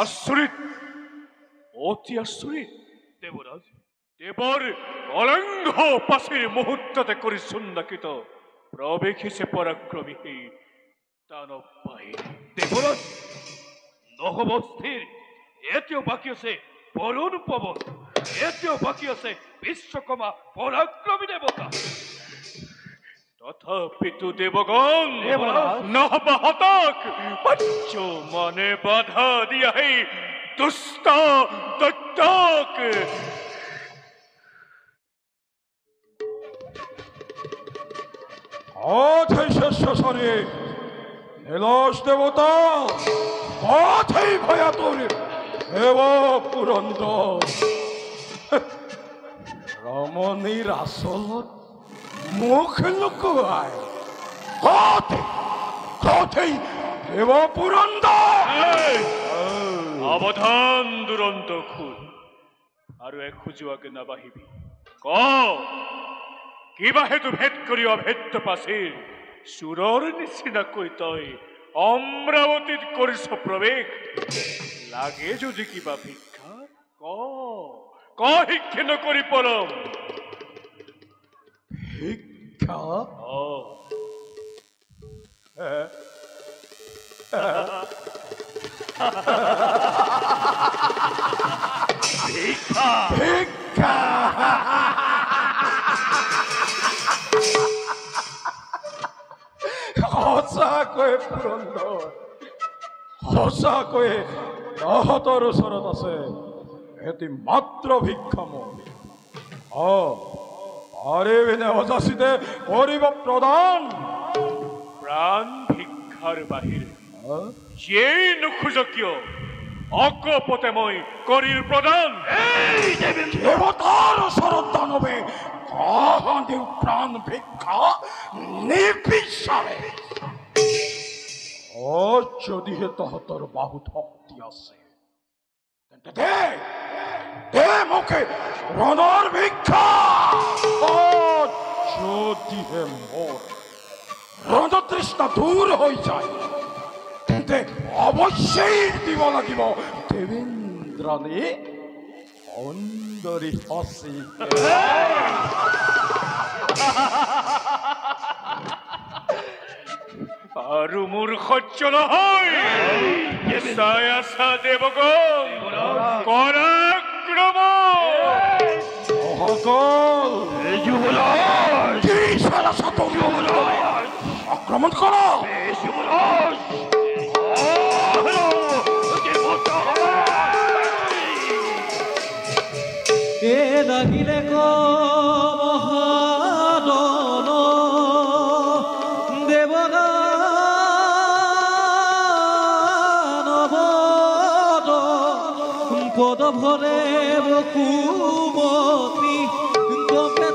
আশ্চর্য, অতি আশ্চর্য দেবরাজ। দেবর অলঙ্ঘ পাশের মুহূর্ততে করি সুন্দকিত প্রবেশিছে পরাক্রমী দানব বাহিনী। দেবরাজ নহবস্থির এতেও বাকি আছে বরুণ পবন, এতেও বাকি আছে বিশ্বকর্মা পরাক্রমী দেবতা। তথাপি তু দেবগণ নহবহতক পঞ্চ মনে বাধা দিয়া হে দুষ্ট দত্তক। অথৈ শেষরে নীলস দেবতা, অথৈ ভয়াতুর দেব পুরন্দর। রমণীর আসলত মুখ লুকুয়ায় অথৈ দেব পুরন্দর। অবধান দুরন্ত খুন, আৰু এখোজোৱাকে নাবাহিবি। ক কিবা হেতু ভেদ কৰি অভেদ্য পাচিৰ চোৰৰ নিচিনাকৈ তই অমৰাৱতীত কৰিছ প্ৰৱেশ। লাগে যদি কিবা ভিক্ষা ক শিক্ষা নকৰি পৰম। ভিক্ষা? ভিক্ষা ভিক্ষা সঁচাকৈয়ে পুৰন্দৰ, সঁচাকৈয়ে তহঁতৰ ওচৰত আছে এটি মাত্ৰ ভিক্ষাময়। পাৰিবিনে অযাচিতে কৰিব প্ৰদান? প্ৰাণ ভিক্ষাৰ বাহিৰে যেই নোখোজ কিয় অকপতে মই কৰিল প্ৰদান। দেৱতাৰ ওচৰত দানৱে তাহাঁতিও প্ৰাণ ভিক্ষা নিবিচাৰে। যদিহে তহঁতৰ বাহুত শক্তি আছে তেন্তে দে মোকে ৰণৰ ভিক্ষা। যদিহে মোৰ ৰণতৃষ্ণা দূৰ হৈ যায় তেন্তে অৱশ্যেই দিব লাগিব দেবেন্দ্ৰণী সুন্দৰী হসি। আৰু মোৰ সহ্য নহয়। চাই আছা দেৱগণ পৰাক্ৰম। আক্রমণ করো। এ লাগিলে মহাদন দেবগানবদ পদ ভরে বকুমতি গপে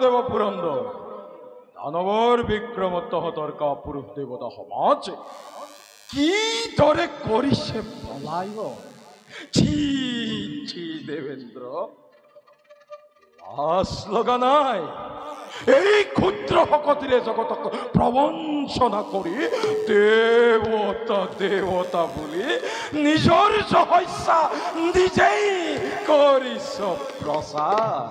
দেব পুরন্দর দানবর বিক্রম তহতর কাপুরুষ দেবতা সমাজ কি দরে করিছে বলাইব। ছি ছি দেবেন্দ্র, লাজ লগা নাই? এই ক্ষুদ্র শকতিৰে জগতক প্ৰবঞ্চনা কৰি দেৱতা দেৱতা বুলি নিজৰ ৰহস্য নিজেই কৰিছ প্ৰচাৰ।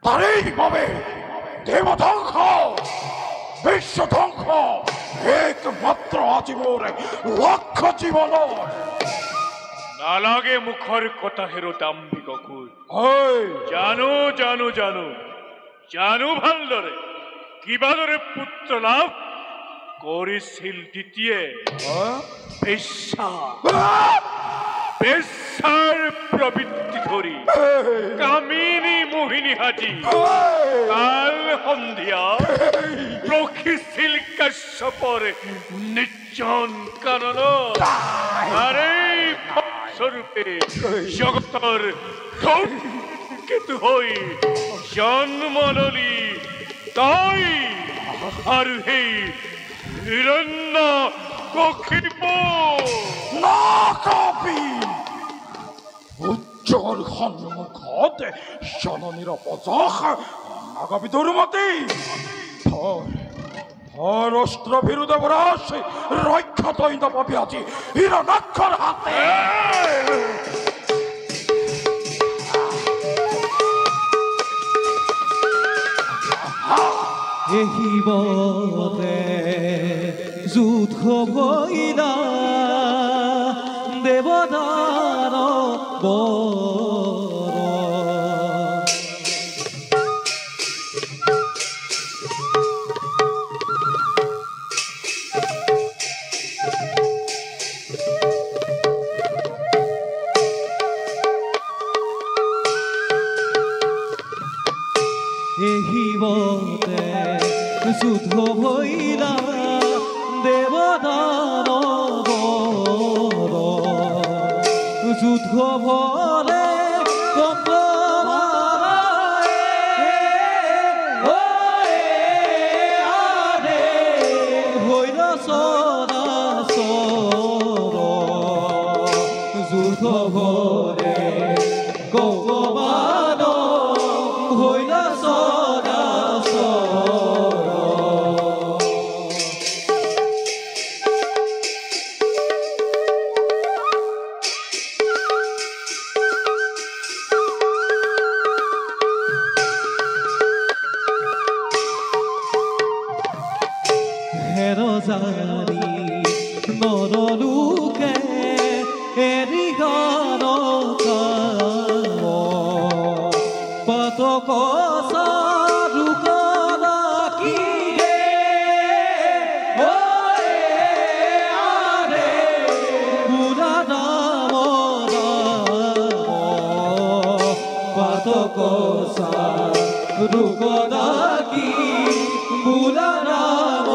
তাৰেই বাবে দেৱধ্বংস বিশ্ব ধ্বংস একমাত্ৰ আজি মোৰ লক্ষ্য জীৱনৰ। নালাগে মুখৰ কথা হেৰো দাম্ভিক অসুৰ। জানো জানো জানো জানো ভালদৰে কিবাদৰে পুত্ৰ লাভ কৰিছিল দ্বিতীয়ে বেশ্যাৰ প্ৰবৃত্তি ধৰি কামিনী মোহিনী সাজি কাল সন্ধিয়া ৰখিছিল কাশ্যপৰ নিৰ্জন কাননত। তাৰেই স্বৰূপে জগতৰ কেতু হৈ জন্ম ললি তই আৰু সেই হিৰণ্য কশিপ। উজ্জ্বল সন্মুখত জননীৰ অপযশ নাগাবি দুৰ্মতি। অস্ত্ৰ বিৰুদ্ধে বৰাস ৰক্ষা তই নাপাবি আজি হিৰণ্যাক্ষৰ হাতে। এহিবতে যুদ্ধ ভৈলা দেৱতাৰ বৰ। এহিবতে যুদ্ধ ভৈলা দেৱতাৰ বৰ। যুদ্ধ ভৰে হৈল চৰাচৰ। যুদ্ধ ভৰে ভগৱান হৈল হেৰজাৰী নৰলোকে এৰি গান পাতক ৰুকদাকি বুলা ৰাম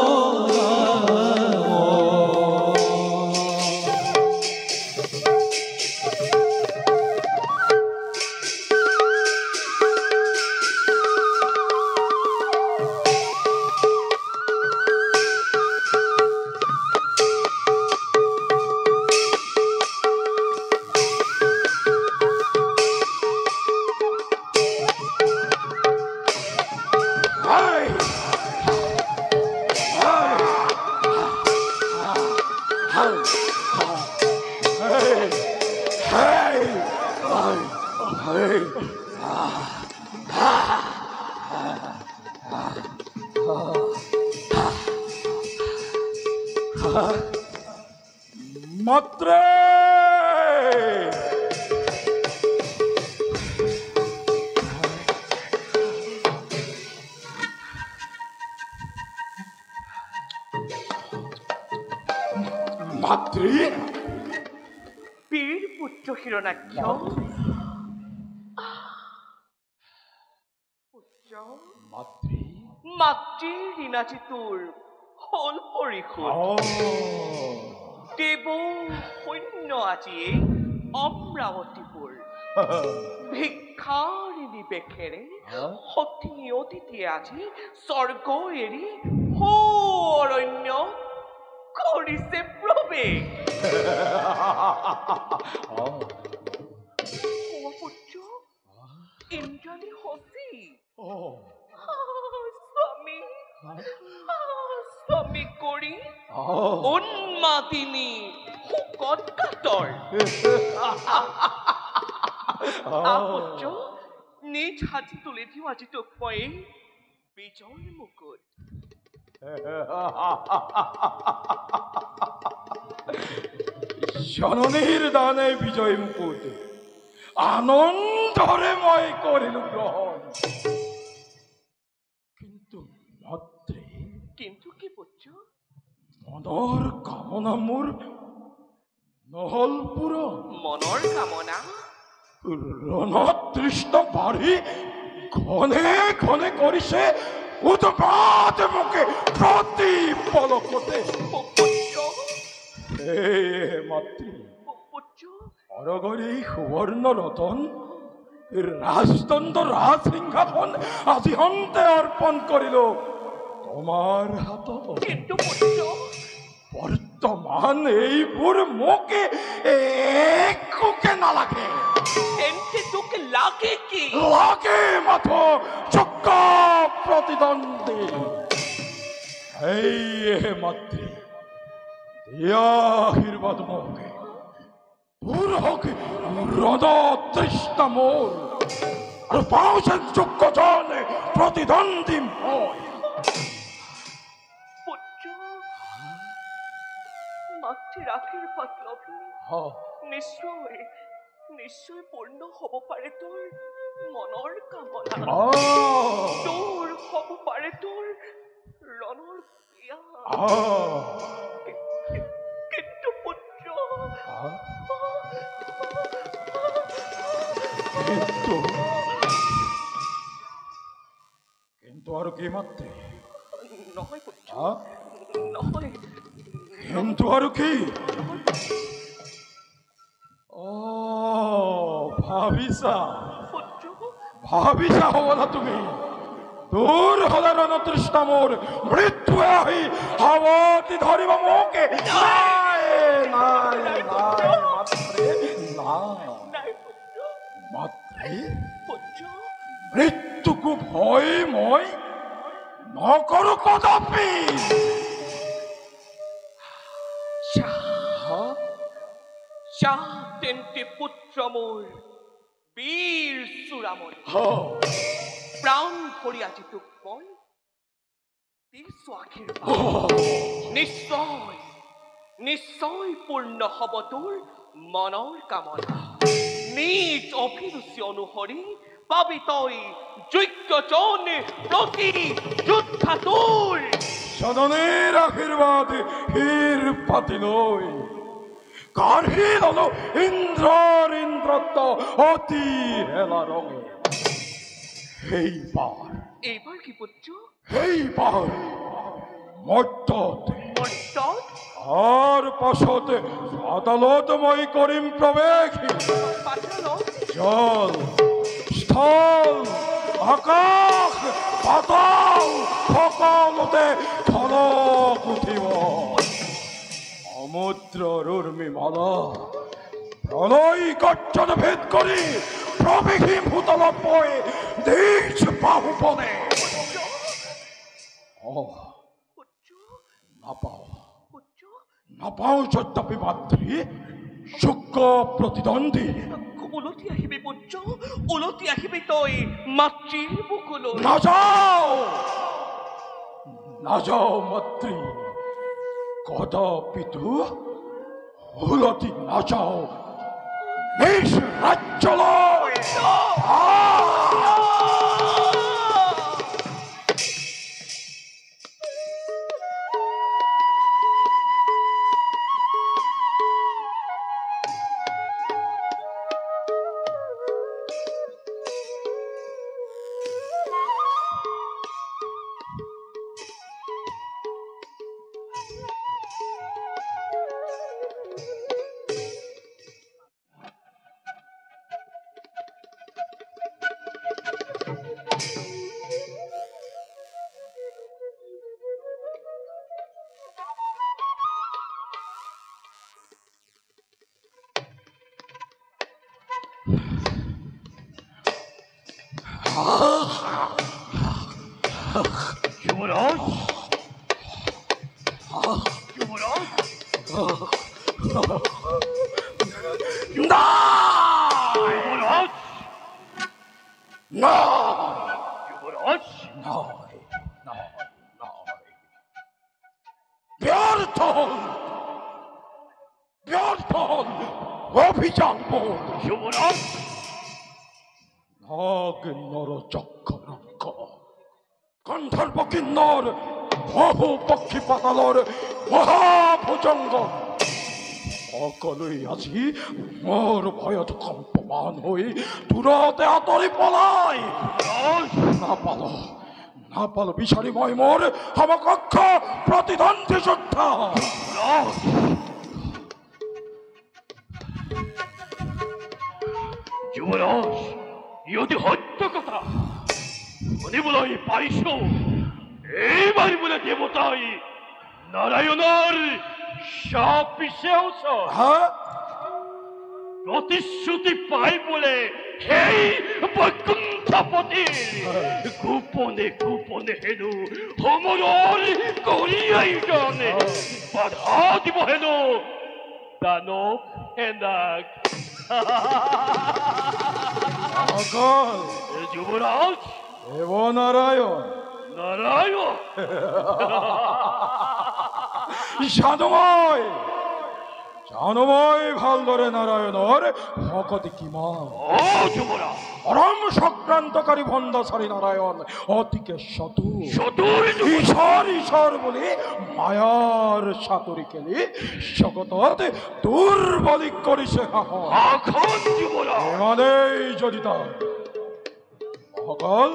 মাত্ৰে মাতৃ বীৰ পুত্ৰ হিৰণাক্ষ পুত্ৰ মাতৃ মাতৃৰ ঋণাজি তোৰ হল পৰিশোধ। দেৱ সৈন্য আজিয়ে অমৰাৱতীপুৰ ভিক্ষাৰিণী বেখেৰে সতী অতিথি আজি স্বৰ্গ এৰি অৰণ্য কৰিছে প্ৰৱেশ। স্বামী স্বামী কৰি উন্মাদিনী শোকত কাতৰ পুত্ৰ নিজ হাতী তুলি দিওঁ আজি তোক মই বিজয় মুকুট জননীর দানে বিজয় মুকুট আনন্দরে মই করিল গ্রহণ কিন্তু মাত্রে কিন্তু কি পুত্ৰ মনৰ কামনা মোৰ নহল পূৰণ মনৰ কামনা ৰণত তৃষ্ণ বাঢ়ি ঘনে ঘনে কৰিছে উৎপাত মোকে প্ৰতি পলকতে হে মাতৃ অৰগৰি সুবৰ্ণ ৰতন ৰাজদণ্ড ৰাজসিংহাসন আজি হন্তে অৰ্পণ কৰিলো তোমাৰ হাতত কিন্তু পুত্ৰ বৰ্তমান এইবোৰ মোকে একোকে নালাগে তেন্তে তোক লাগে কি লাগে মাথো যোগ্য প্ৰতিদ্বন্দ্বী হে মাতৃ দিয়া আশীৰ্বাদ মোকে দূৰ হওক ৰদ তৃষ্ণা মোৰ আৰু পাওঁ যেন যোগ্যজন প্ৰতিদ্বন্দ্বী মই মাতৃৰ আশীৰ্বাদ লবি নিশ্চয় নিশ্চয় পূৰ্ণ হ'ব পাৰে তোৰ মনৰ কামনা তোৰ হ'ব পাৰে তোৰ ৰণৰ বিয়া কিন্তু পুত্ৰ কিন্তু আৰু কি মাত্ৰে নহয় পুত্ৰ নহয় কিন্তু আৰু কি ভাবিছা হবলা তুমি দূৰ হলে ৰণতৃষ্ণা মোৰ মৃত্যুৱে আহি সাৱটি ধৰিব মোকে নাই নাই নাই মাতৃ নাই মাতৃ মৃত্যুকো ভয় মই নকৰো কদাপি তেন্তে পুত্ৰ মোৰ বীৰ চূড়ামণি প্ৰাণ ভৰি আজি তোক মই দিছো আশীৰ্বাদ নিশ্চয় নিশ্চয় পূৰ্ণ হ'ব তোৰ মনৰ কামনা নিজ অভিৰুচি অনুসৰি পাবি তই যোগ্যজন প্ৰতি যোদ্ধা তোৰ জননীৰ আশীৰ্বাদ শিৰ পাতি লৈ কাঢ়ি ললো ইন্দ্ৰৰ ইন্দ্ৰত্ব অতি হেলা ৰঙে এইবাৰ কি পুত্ৰ সেইবাৰ মৰ্তত আৰ পাছতে আদালত মই কৰিম প্ৰৱেশ জল স্থল আকাশ পাতাল সকলোতে খলক উঠিব সমুদ্ৰৰ উৰ্মিমালা প্ৰলয় গৰ্জন ভেদ কৰি প্ৰৱেশী ভূতলত মই নিজ বাহুবলে নাপাওঁ যদ্যপি মাতৃ যোগ্য প্ৰতিদ্বন্দ্বী উলটি আহিবি পুত্ৰ উলটি আহিবি তই মাতৃৰ বুকুলৈ নাযাওঁ মাতৃ কদাপিতো উলটি নাযাওঁ নিজ ৰাজ্যলৈ যুবরাজ না যুবরাজ না যুবরাজ নয় নয় নয় ব্যর্থ হল ব্যর্থ হল অভিযান বল যুবরাজ নাগ নর চক্ররক্ষ গন্ধর্ব কিন্নর বহু পক্ষী পাতালর মহাভুজঙ্গ সকলেই আজি মোর ভয়ত কম্পমান হই দূরতে আতরে পলাই না পালো বিষারীময় মোর সমকক্ষ প্রতিদ্বন্দ্বী যোদ্ধা যুবরাজ ইয়তি হত্য কথা মনে বলাই পাইছ এইবার বলে দেবতাই নারায়ণর সাপ পিছেওছ হ্যাঁ প্রতিশ্রুতি পাই বলে সেই বৈকুণ্ঠপতি গোপনে গোপনে হেনু সমৰৰ কৰিয়াই জনে বাধা দিব হেনু দানৱ সেনাক অকল যুবরাজ দেব নারায়ণ নারায়ণ জানময় জানময় ভালদরে নারায়ণর ভকতি কিমান ও যুবরাজ পরম সংক্রান্তকারী ভণ্ডাসারী নারায়ণ অতিকে চতুর চতুর ঈশ্বর ঈশ্বর বলে মায়ার সাতরি খেলি জগতত দুর্বলী করিছে এখন যুবরাজ ইমানেই যদি তার অকল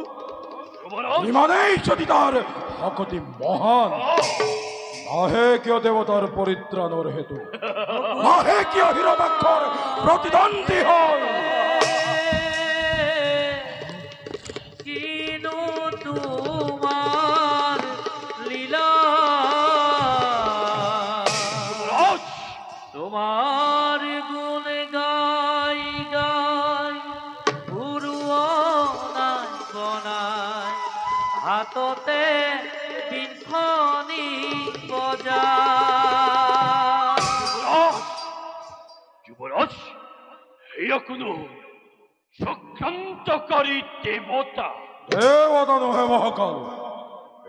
যুবরাজ ইমানেই যদি তার ভকতি মহান নাহে কিয় দেবতার পরিত্রাণর হেতু নাহে কিয় হিরণাক্ষর প্রতিদ্বন্দ্বী হয় কিনো তোমার লীলা যুবরাজ তোমার গুণ গাই গাই উৰুৱাই বনাই হাততে বিন্ধনি বজাই যুবৰাজ এয়া কোনো চক্ৰান্তকাৰী দেবতা দেবতা নহে মহাকাল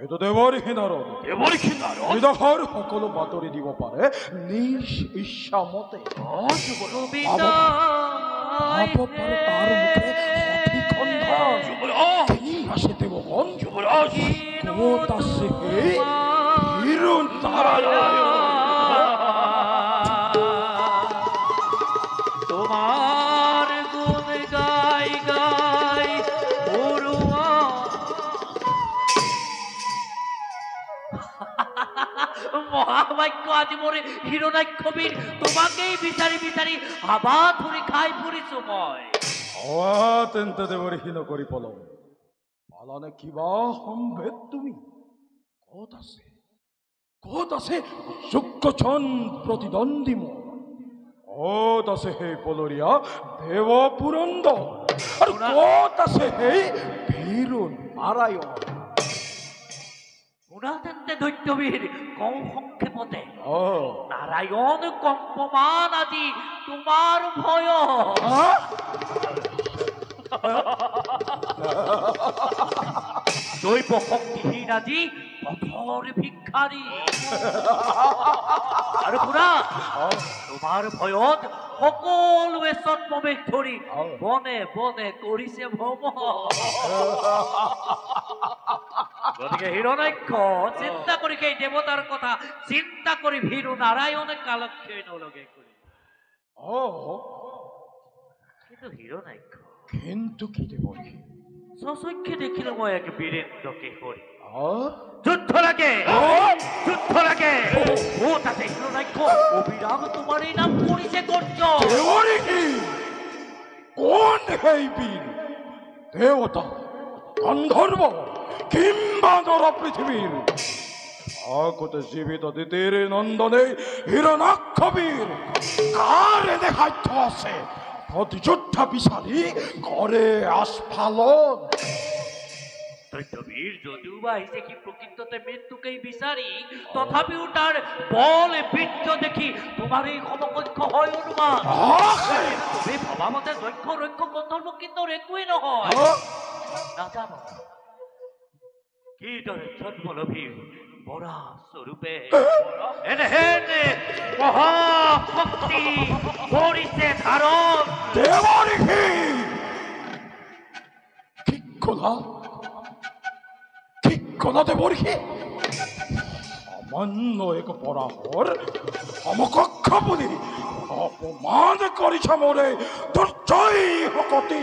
এইটো দেৱৰ নাৰদ দেৱৰ কি নাৰদ হৃদয়ৰ সকলো বাতৰি দিব পাৰে নিজ ইচ্ছামতে গোবিন্দ পাব পাৰে তাৰ মুখে সঠিক সন্ধান যুবৰাজ কি আছে দেৱগণ যুবৰাজ ক'ত আছে সেই হিৰো নাৰায়ণ তোমাৰ গুণ গাই গাই মহাবাক্য আজি মোৰে হিৰণাক্ষবীৰ তোমাকেই বিচাৰি বিচাৰি হাবা ধৰে খাই ফুৰিছো মই তেন্তে দেৱৰ হীন কৰি পলম পালানে কিবা সম্ভেদ তুমি ক'ত আছে যোগ্যজন প্ৰতিদ্বন্দ্বী মোৰ ক'ত আছে সেই পলৰীয়া দেৱ পুৰন্দৰ আৰু ক'ত আছে সেই বীৰ নাৰায়ণ গুণাতেন্তে দৈত্যবীৰ কম সংক্ষেপতে নাৰায়ণ কম্পমান আজি তোমাৰ ভয় দৈব শক্তিহীন আজি পথৰ ভিক্ষাৰী আৰু শুনা তোমাৰ ভয়ত সকলোৱে ছদ্মবেশ ধৰি বনে বনে কৰিছে ভ্ৰমণ গতিকে হিৰণ্যাক্ষ চিন্তা কৰি সেই দেৱতাৰ কথা চিন্তা কৰি ভীৰু নাৰায়ণে কালক্ষেপ নলগে কৰি কিন্তু হিৰণ্যাক্ষ কিন্তু কি দেৱৰ স্বচক্ষে দেখিলো মই এক বীৰেন্দ্ৰ কেশৰী যুদ্ধ লাগে ও তাতে হিরণাক্ষ অবিরাম তোমার এই নাম করিছে গর্জ কোন সেই বীর দেবতা গন্ধর্ব কিংবা নর পৃথিবীর আগতে জীবিত দিতের নন্দনে হিরণাক্ষ বীর কার দেখাইতে আছে প্রতিযোদ্ধা বিচারি করে আস্ফালন বীর যদিও বা আহিছে কি প্ৰকৃততে মৃত্যুকেই বিচাৰি তথাপিও তাৰ বল বীৰ্য দেখি তোমাৰ এই সমকক্ষ হয় অনুমান তুমি ভবা মতে দক্ষ ৰক্ষ গন্ধৰ্ব কিন্নৰ একোৱেই নহয় নাজানো কিদৰে জন্মলভী বৰা স্বৰূপে এনেহেনে মহাশক্তি কৰিছে ধাৰণ দেৱঋষি কি কলা দেৱঋষি সামান্য এক পৰাহৰ সমকক্ষ বুলি অপমান কৰিছ মোৰে দুৰ্জয় শকতি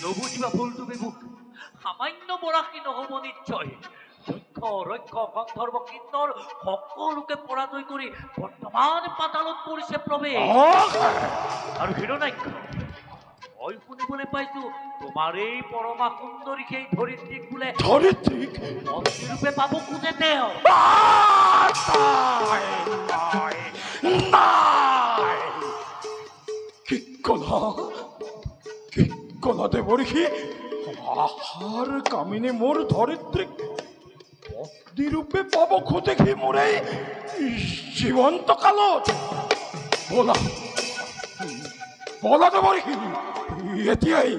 নবুজিবা ভুল তুমি মোক সামান্য বৰাশী নহ'ব নিশ্চয় দক্ষ ৰক্ষ গন্ধৰ্ব কিন্নৰ সকলোকে পৰাজয় কৰি বৰ্তমান পাতালত পৰিছে প্ৰৱেশ আৰু হিৰণ্যাক্ষ মই শুনিবলৈ পাইছো তোমাৰ এই পৰমা সুন্দৰী সেই ধৰিত্ৰীক বোলে মন্ত্ৰীৰূপে পাব খোজে তেওঁ কি কলা দেৱঋষি আহাৰ কামিনী মোৰ ধৰিত্ৰীক পত্নীৰূপে পাব খোজে সি মোৰ এই জীৱন্ত কালত বলা দেৱঋষি এতিয়াই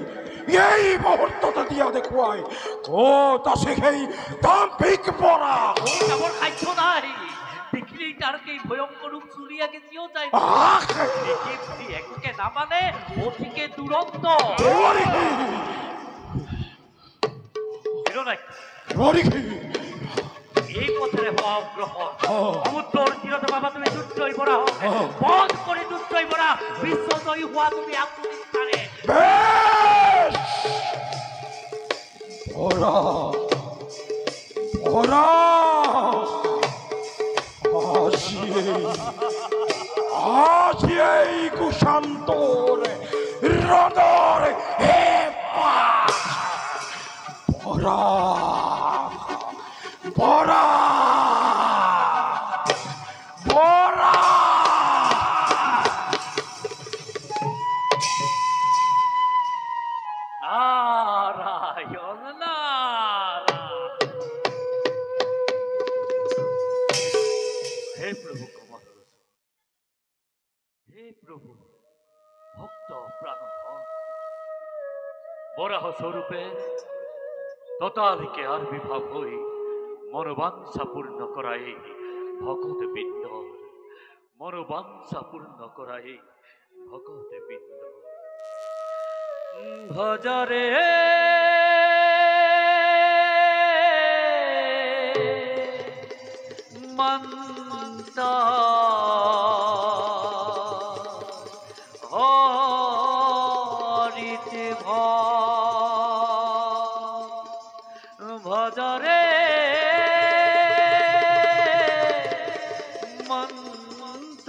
এই মুহূৰ্ততে দিয়া দেখুৱাই ক'ত আছে সেই দাম্ভিক বৰা যাবৰ সাধ্য নাই দেখিলেই তাৰ সেই ভয়ংকৰ ৰূপ চুৰিয়াকে জিও যায় দেখি একোকে নামানে অতিকে দুৰন্ত এই কথাৰে হোৱা অগ্ৰসৰ সমুদ্ৰৰ তীৰতে পাবা তুমি দুৰ্জয় বৰা বধ কৰি দুৰ্জয় বৰা বিশ্বজয়ী হোৱা তুমি আত্মনিষ্ঠাৰে আজিয়েই কুশান্তৰে হৃদয় বৰা বৰা বৰা নাৰায়ণ নাৰায়ণ হে প্ৰভু কমলৰ হে প্ৰভু ভক্ত প্ৰাণধন বৰাহ স্বৰূপে ততালিকে আবিৰ্ভাৱ হৈ মনোবাঞ্ছা পূৰ্ণ কৰাই ভকত বৃন্দ মনোবাঞ্ছা পূৰ্ণ কৰাই ভকত বৃন্দ ভজরে মন্ত হরিত ভজরে মন্ত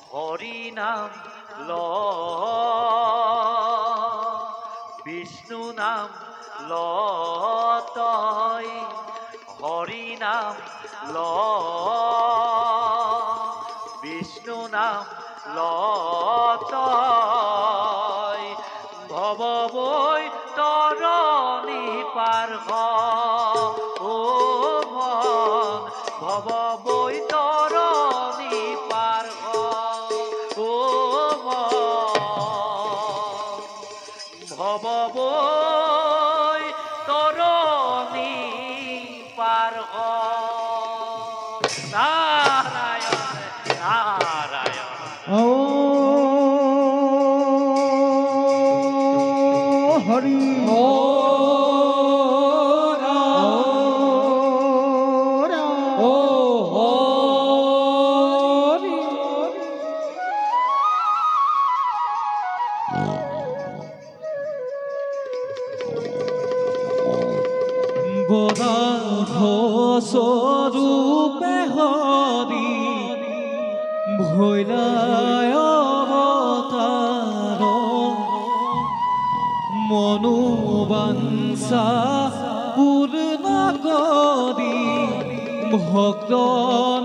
হরি নাম ল বিষ্ণু নাম ল তই হরি নাম ল বিষ্ণু নাম ল তই ভব বৈ তৰণী পাৰ ও মন ভব বৈ তৰণী পাৰ ও মন ভব বৈ তৰণী পাৰ নাৰায়ণ নাৰায়ণ হৰি স্বৰূপে হৰি ভৈলায় অবতাৰ মনোবাঞ্ছা পূৰ্ণ কৰি ভক্ত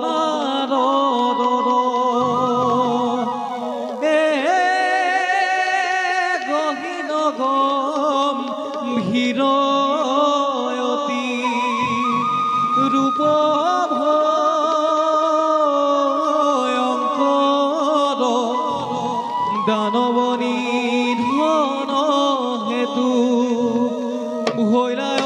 নাৰদ গম ভীৰয়তী ৰূপ ভয়ংকৰ দানৱনী ধন হেতু হৈলায়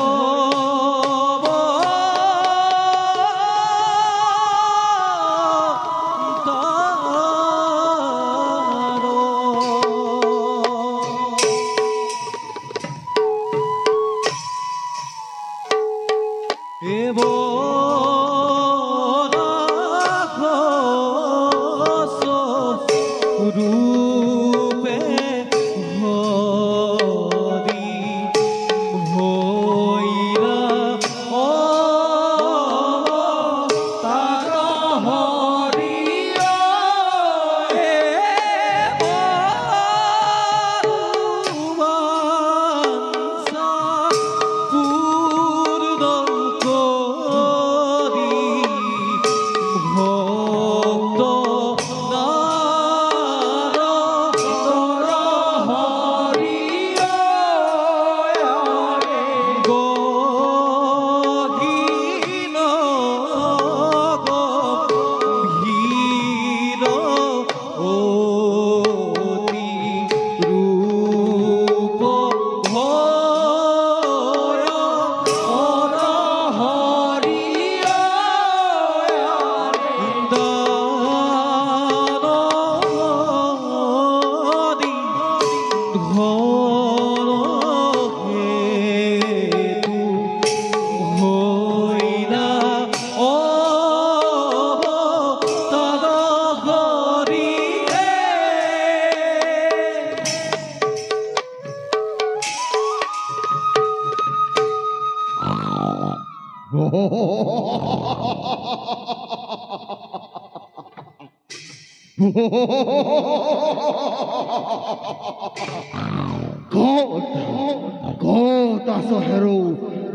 ক'ত আছ হেৰো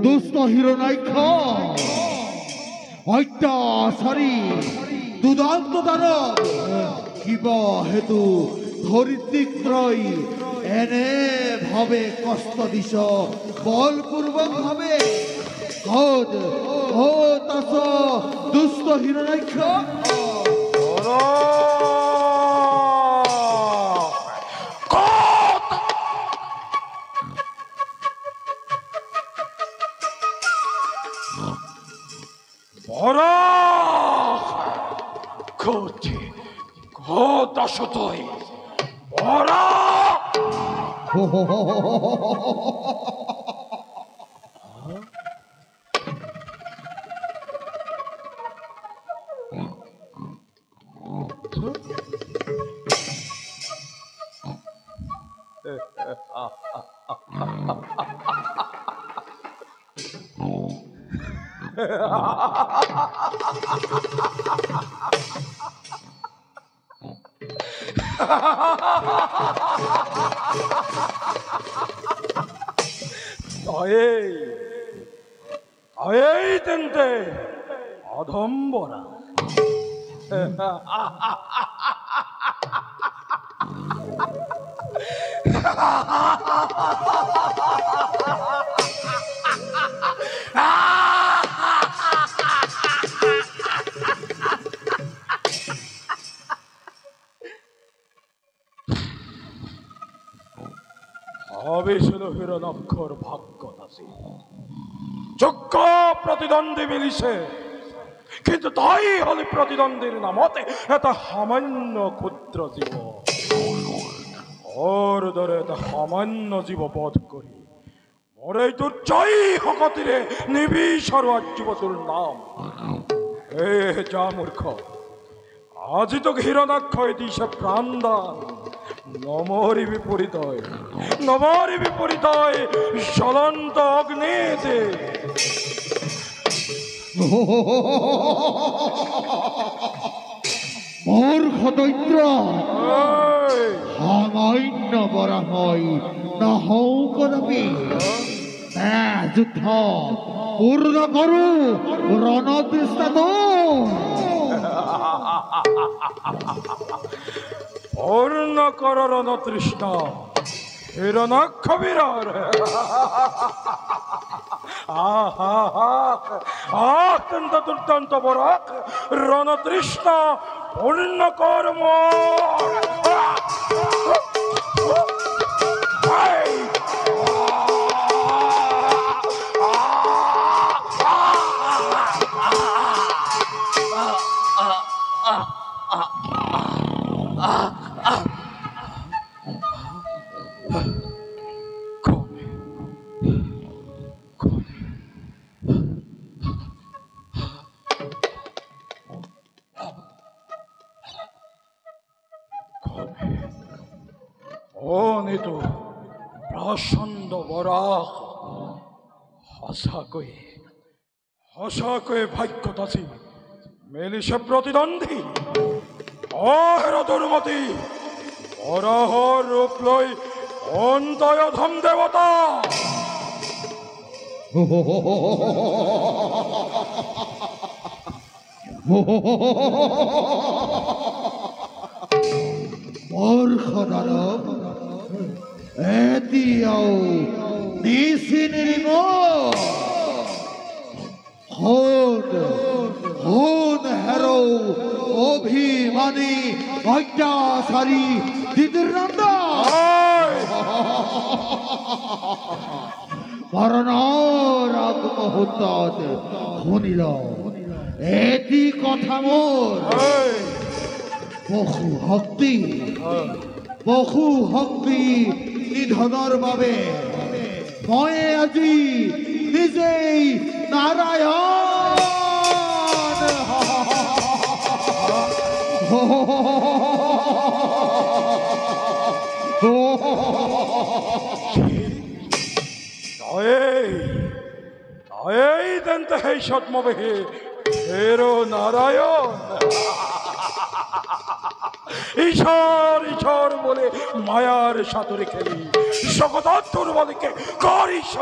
দুষ্ট হিৰণ্যাক্ষ অত্যাচাৰী দুদন্ত দানৱ কিবা হেতু ধৰিত্ৰীক লৈ এনে ভাৱে কষ্ট দিছ বলপূৰ্বক ভাৱে ক'ত আছ দুষ্ট হিৰণ্যাক্ষ ক'ত আছ তই বৰা এই তেন্তে অধম্বরা হবেছিল হিরণাক্ষর ভাগ্য দাসী যোগ্য প্রতিদ্বন্দ্বী মিলিছে কিন্তু তাই হলে প্রতিদ্বন্দ্বীর নামতে এটা সামান্য ক্ষুদ্র জীব ওর দরে এটা সামান্য জীব বধ করি মরে তোর জয় হকতিরে নিবিষর জীবতুর নাম এ যা মূর্খ আজি তো হিরণাক্ষয় দিছে প্রাণদান নমরি বিপরীতয় জ্বলন্ত অগ্নিতে মূর্খ দৈত্য সামান্য বৰা হয় নহওঁ কদাপি যুদ্ধ পূৰ্ণ কৰো ৰণদৃষ্টান্ত পূর্ণ কর রণতৃষ্ণা হিরণাক্ষ বিরার অত্যন্ত দুর্দান্ত বরাক রণতৃষ্ণ পূর্ণ কর্ম অনিতু প্রচণ্ড বরাক হসাকয়ে ভাগ্যতাসী মেলিসে প্রতিদ্বন্দ্বী অহের দুর্মতি অরাহর রূপ লই অন্তয় ধম দেবতা মূর্খ দানব এতিয়াও নিশি নিৰ্মল হন হেৰো অভিমানী অত্যাচাৰী মৰণৰ আগমুহূৰ্তত শুনিল এটি কথা মোৰ বহু শক্তি নিধনৰ বাবে মই আজি নিজেই নাৰায়ণ এই তেন্তে সেই সৎমবেহে হেরো নারায়ণ ঈশ্বর বলে মায়ার সাঁতরে খেলি জগদত্তর বলিকে করিস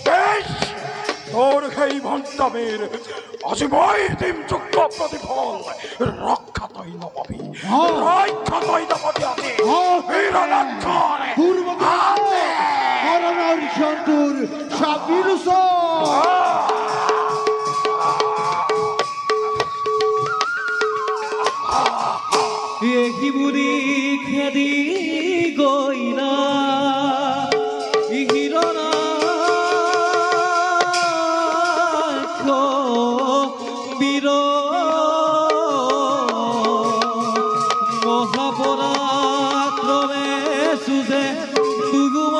বেশ তোর সেই ভণ্ডামের অসীময়তিম চক্র প্রতিফল রক্ষাতই না পাবি রক্ষাতই না পাবি আমি করোনার সন্তুর সাবিরুস এহি বুড়ি খেদি গইলা হিরণা বীর মহাপরাক্রমে সুজে দুগুম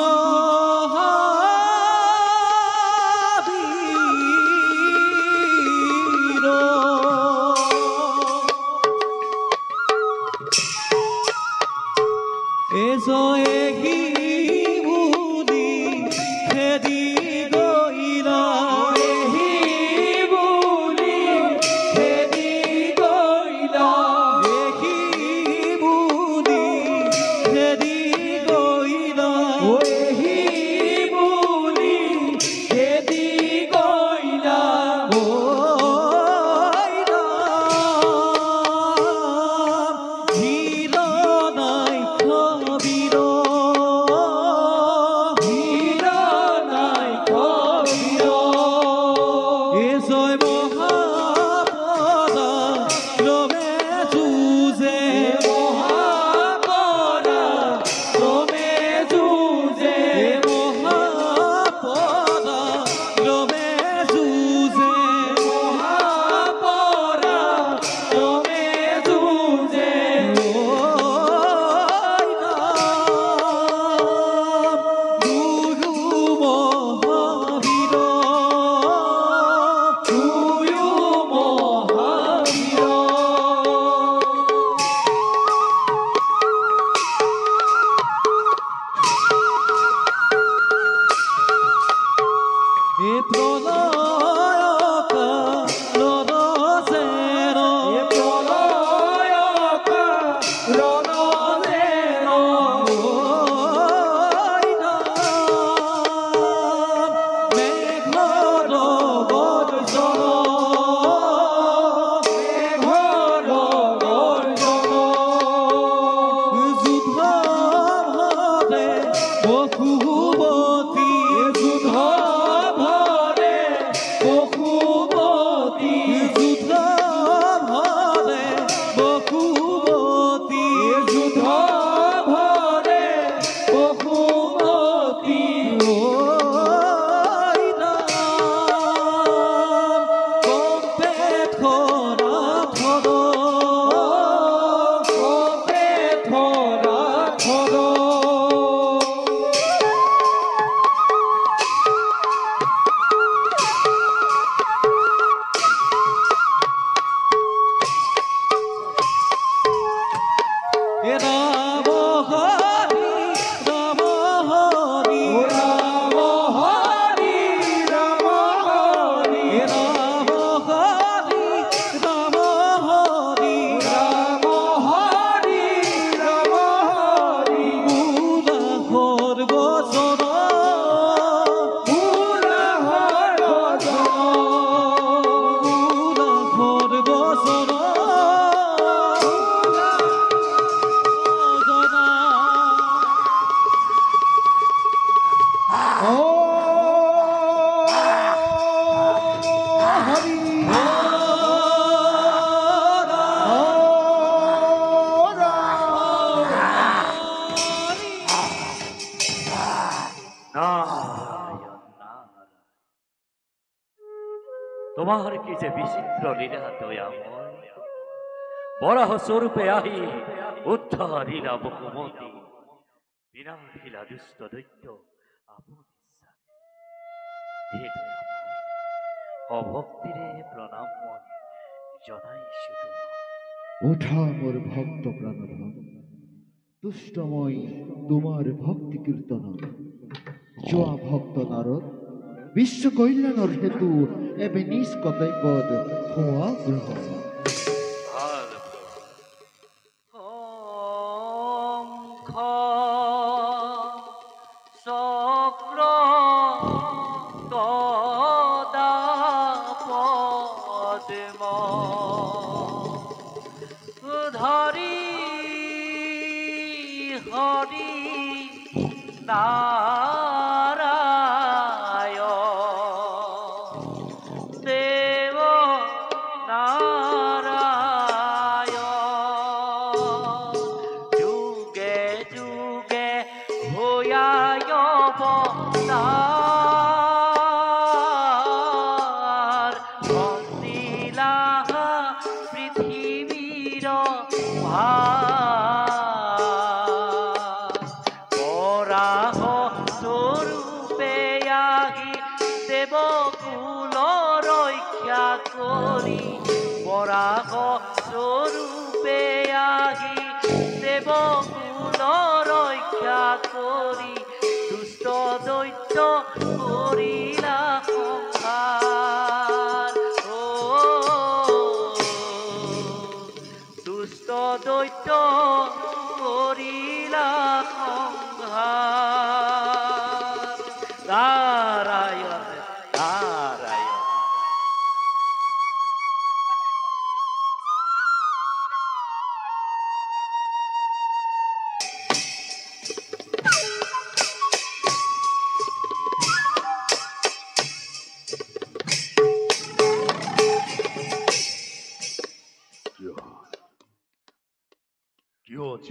বসুমতী যুদ্ধ ভৰে বসুমতী যুদ্ধ ভৰে বসুমতী যুদ্ধ ভৰে বসুমতী তোমার কি যে বিচিত্র লীলা দয়াময় বরাহ স্বরূপে আহি উদ্ধারিলা বকুমতী বিনাশিলা দুষ্ট দৈত্য আপন হে দয়াময় অভক্তিরে প্রণাম মনে জনাই শুধু ওঠা মোর ভক্ত প্রাণধন তুষ্টময় তোমার ভক্তি কীর্তন যোৱা ভক্ত নাৰদ বিশ্ব কল্যাণৰ হেতু এবে নিজ কৰ্তব্যত হোৱা গ্ৰহণ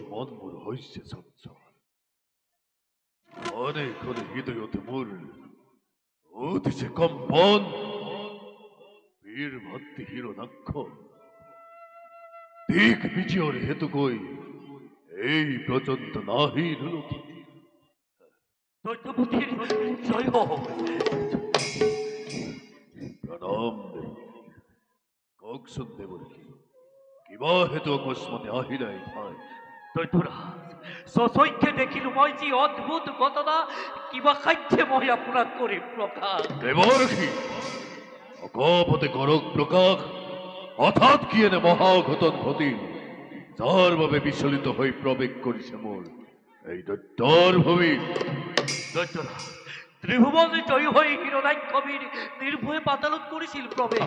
মন মোৰ হৈছে চঞ্চল মনে ক্ষণে হৃদয়তে মোৰ উঠিছে কম্পন বীর ভক্তি হিরণাক্ষ দিক বিজয়র হেতু কই এই প্রচন্ড নাহি নুনতি দৈত্যপতির জয় হোক প্রণাম কৌশল দেবর কিবা হেতু অকস্মাতে আহিলাই ঠাই দৈত্যরাজ সচৈক্যে দেখিলো মই যি অদ্ভুত ঘটনা কিবা খাদ্যে মই আপোনাক কৰি প্ৰকাশ দেবরখি অকপতে করক প্রকাশ হঠাৎ কি এনে মহাঘটন ঘটিল যার বাবে বিচলিত হয়ে প্রবেশ করিছে মোর এই দৈত্যর ভূমি দৈত্যরাজ ত্রিভুবন জয় হয়ে হিরণাক্ষবীর নির্ভয়ে পাতালত করেছিল প্রবেশ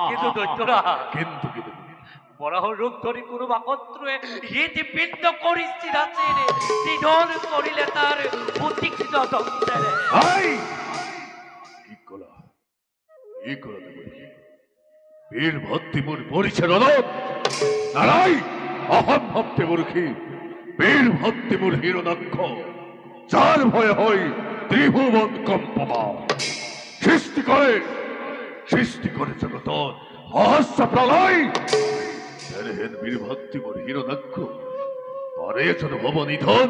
কিন্তু দৈত্যরাজ কিন্তু বৰাহৰ ৰূপ ধৰি কোনোবা শত্ৰুৱে হৃদপিণ্ড কৰি চিৰাচিৰ নিধন কৰিলে তাৰ সুতীক্ষ্ণ দন্তেৰে। আই! কি কলা দেৱৰী? বীর ভক্তি মোর পরিছে রণত নারাই অসম্ভব দেবরূপী বীর ভক্তি মোর হিরণাক্ষ যার ভয়ে হয় ত্রিভুবন কম্পমান সৃষ্টি করে জগত সহস্র প্রলয় হেন বীর ভক্তি মোর হিরণাক্ষ পরে যেন হব নিধন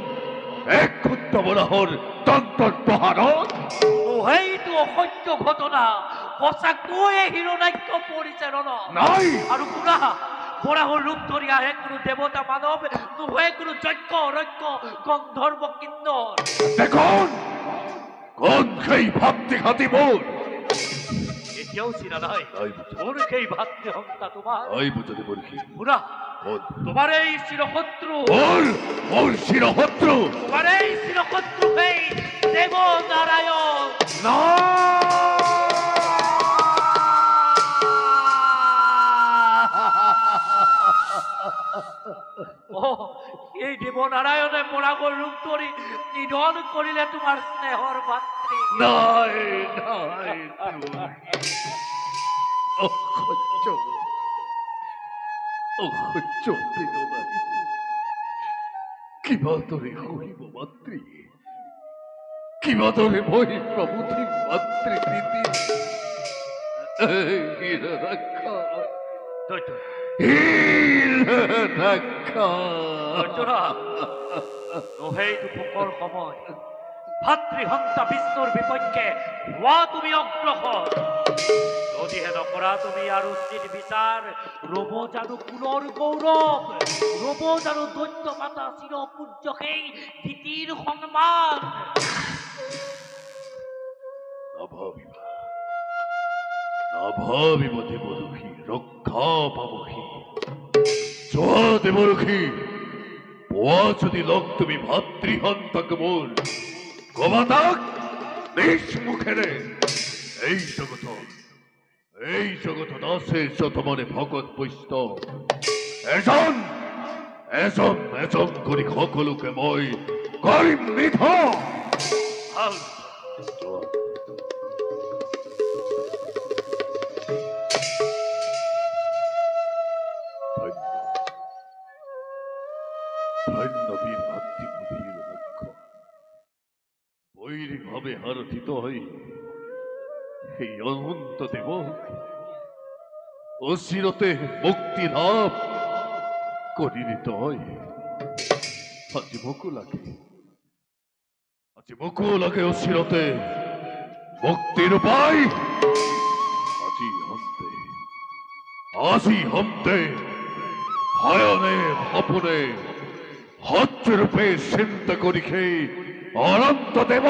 এক ক্ষুদ্র বরাহর তন্তর প্রহারণ। সেইটো অসত্য ঘটনা, সঁচাকৈয়ে হিৰণ্যাক্ষ পৰিছে ৰণ। নাই আৰু শুনা, বৰাহৰ ৰূপ ধৰি আহে কোনো দেৱতা মানৱ, নহয় কোনো যজ্ঞ অৰক্ষ গন্ধৰ্ব কিন্নৰ। দেখুন কোন সেই ভাতৃঘাতী মোৰ এতিয়াও চিনা নাই মোৰ সেই ভাতৃহন্তা তোমাৰ। বুঝতে বলছি শুনা, তোমাৰ এই চিৰশত্ৰু, মোৰ শিৰশত্ৰু তোমাৰ এই চিৰশত্ৰু সেই দেৱ নাৰায়ণ। না এই দেৱ নাৰায়ণে বৰাহৰ ৰূপ ধৰি নিধন কৰিলে তোমাৰ স্নেহৰ ভাতৃ। নাই অসহ্য বেদনাই কিবা দৰে সহিব মাতৃ, কিবা দৰে মই প্ৰভুতি মাতৃপ্ৰীতি ৰক্ষা সেইটো শোকৰ সময়। ভাতৃহন্তা বিষ্ণুৰ বিপক্ষে হোৱা তুমি অগ্ৰসৰ। যদিহে নকৰা তুমি আৰু চিত বিচাৰ, ৰব জানো কুলৰ গৌৰৱ, ৰব জানো দৈত্য মাতা চিৰ পূজ্য সেই নীতিৰ সন্মান। নাভাবিব দেৱৰূপী ৰক্ষা পাবহি। যোৱা দেৱৰূপী, পোৱা যদি লগ তুমি ভাতৃহন্তাক মোৰ, কবা তাক নিজ মুখেৰে এই জগতত আছে যত মানে ভকত বৈষ্ণৱ, এজন কৰি সকলোকে মই কৰিম নিধন। ধন্য বীর ভাতৃবুধির লক্ষ্য বৈরী ভাবে হারথিত হই এই অনন্ত দেব অচিরতে মুক্তি লাভ করিনি তয়। আজি মোকো লাগে অচিরতে মুক্তির উপায়। আজি হন্তে ভয়নে ভাপনে হত্যরূপে চিন্তা করি খেয়ে অনন্ত দেব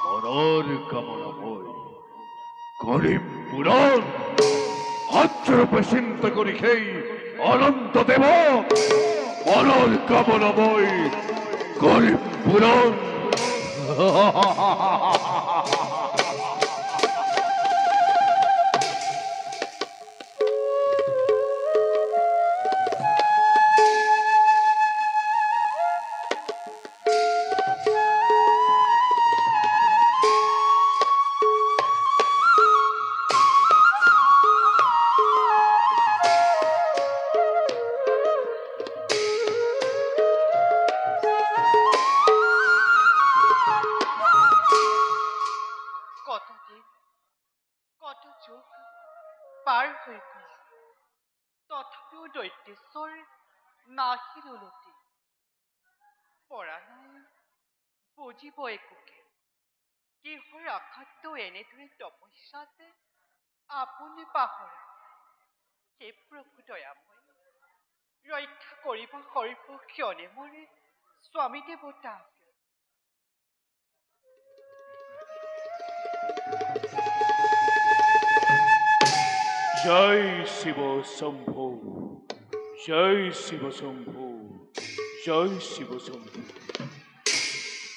মনর কামনা বই করিম পুরাণ। হত্যরূপে চিন্তা করি খেয়ে অনন্ত দেব মনর কামনা বই করিম পুরাণ। পাৰ হৈ গল, তথাপিও দৈত্যেশ্বৰ নাহিল উলটি। পৰা নাই বুজিব একোকে, কিহৰ আঘাতটো এনেদৰে তপস্যাতে আপুনি পাহৰা। হে প্ৰভু দয়াময়, ৰক্ষা কৰিবা সৰ্বক্ষণে মোৰে স্বামী দেৱতা। জয় শিব শম্ভু, জয় শিব শম্ভু, জয় শিব শম্ভু।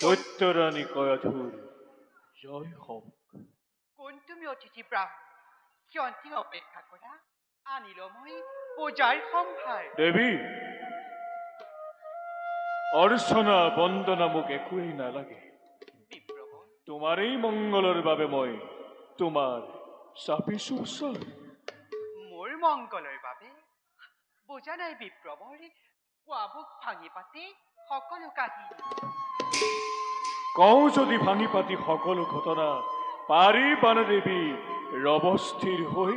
দৈত্যৰানী কয়াধুৰ জয় হোক। কোন তুমি অতিথি ব্ৰাহ্মণ, ক্ষন্তি অপেক্ষা কৰা। আনিল মই পূজাৰ সম্ভাৰ। দেৱী, অৰ্চনা বন্দনা মোক একোৱেই নালাগে। বিপ্ৰবৰ, তোমাৰ এই মংগলৰ বাবে মই তোমাৰ চাপিছো ওচৰ। মোৰ মংগলৰ বাবে বুজা নাই বিপ্ৰবৰ, কোৱাবোক ভাঙি পাতি সকলো কাহিনী। কওঁ যদি ভাঙি পাতি সকলো ঘটনা, পাৰিবানে দেৱী ৰৱস্থিৰ হৈ?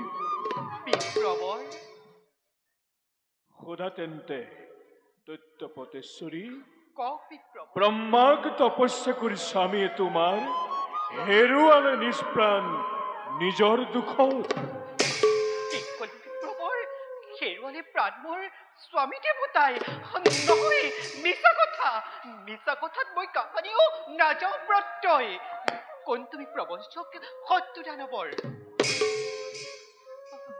বিপ্ৰবৰ, সোধা তেন্তে দৈত্যপতেশ্বৰী, কওক বিপ্ৰবৰ। ব্ৰহ্মাক তপস্যা কৰি স্বামীয়ে তোমাৰ হেৰুৱালে নিজ প্ৰাণ নিজৰ দুখত। ঠিক কলি বিপ্ৰবৰ, হেৰুৱালে প্ৰাণ মোৰ স্বামী দেৱতাই। নহয়, মিছা কথা। মিছা কথাত মই কাহানিও নাযাওঁ প্ৰত্যয়। কোন তুমি প্ৰবঞ্চক শত্ৰু দানৱৰ?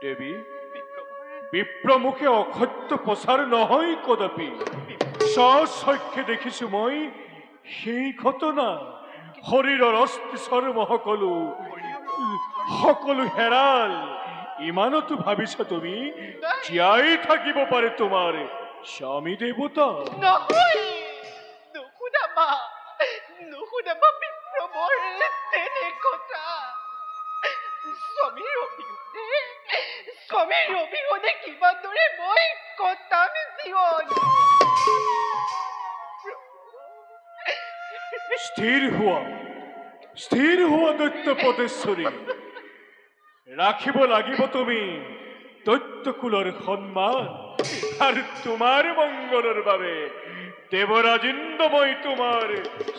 দেৱী, বিপ্ৰবৰ, বিপ্ৰমুখে অসত্য প্ৰচাৰ নহয় কদাপি। স্বচক্ষে দেখিছো মই সেই ঘটনা। শৰীৰৰ অস্থি চৰ্ম সকলো হেৰাল। ইমানতো ভাবিছা তুমি জীয়াই থাকিব পাৰে তোমাৰ স্বামী দেৱতা? নহয়, নুশুনাবা। নুশুনাবা বিপ্ৰবৰ তেনে কথা। স্বামীৰ অবিহনে কিমান দৰে মই কটাম জীৱন। স্থিৰ হোৱা দৈত্যপতেশ্বৰী। ৰাখিব লাগিব তুমি দৈত্যকুলৰ সন্মান। আৰু তোমাৰ মংগলৰ বাবে দেৱৰাজিন্দ মই তোমাৰ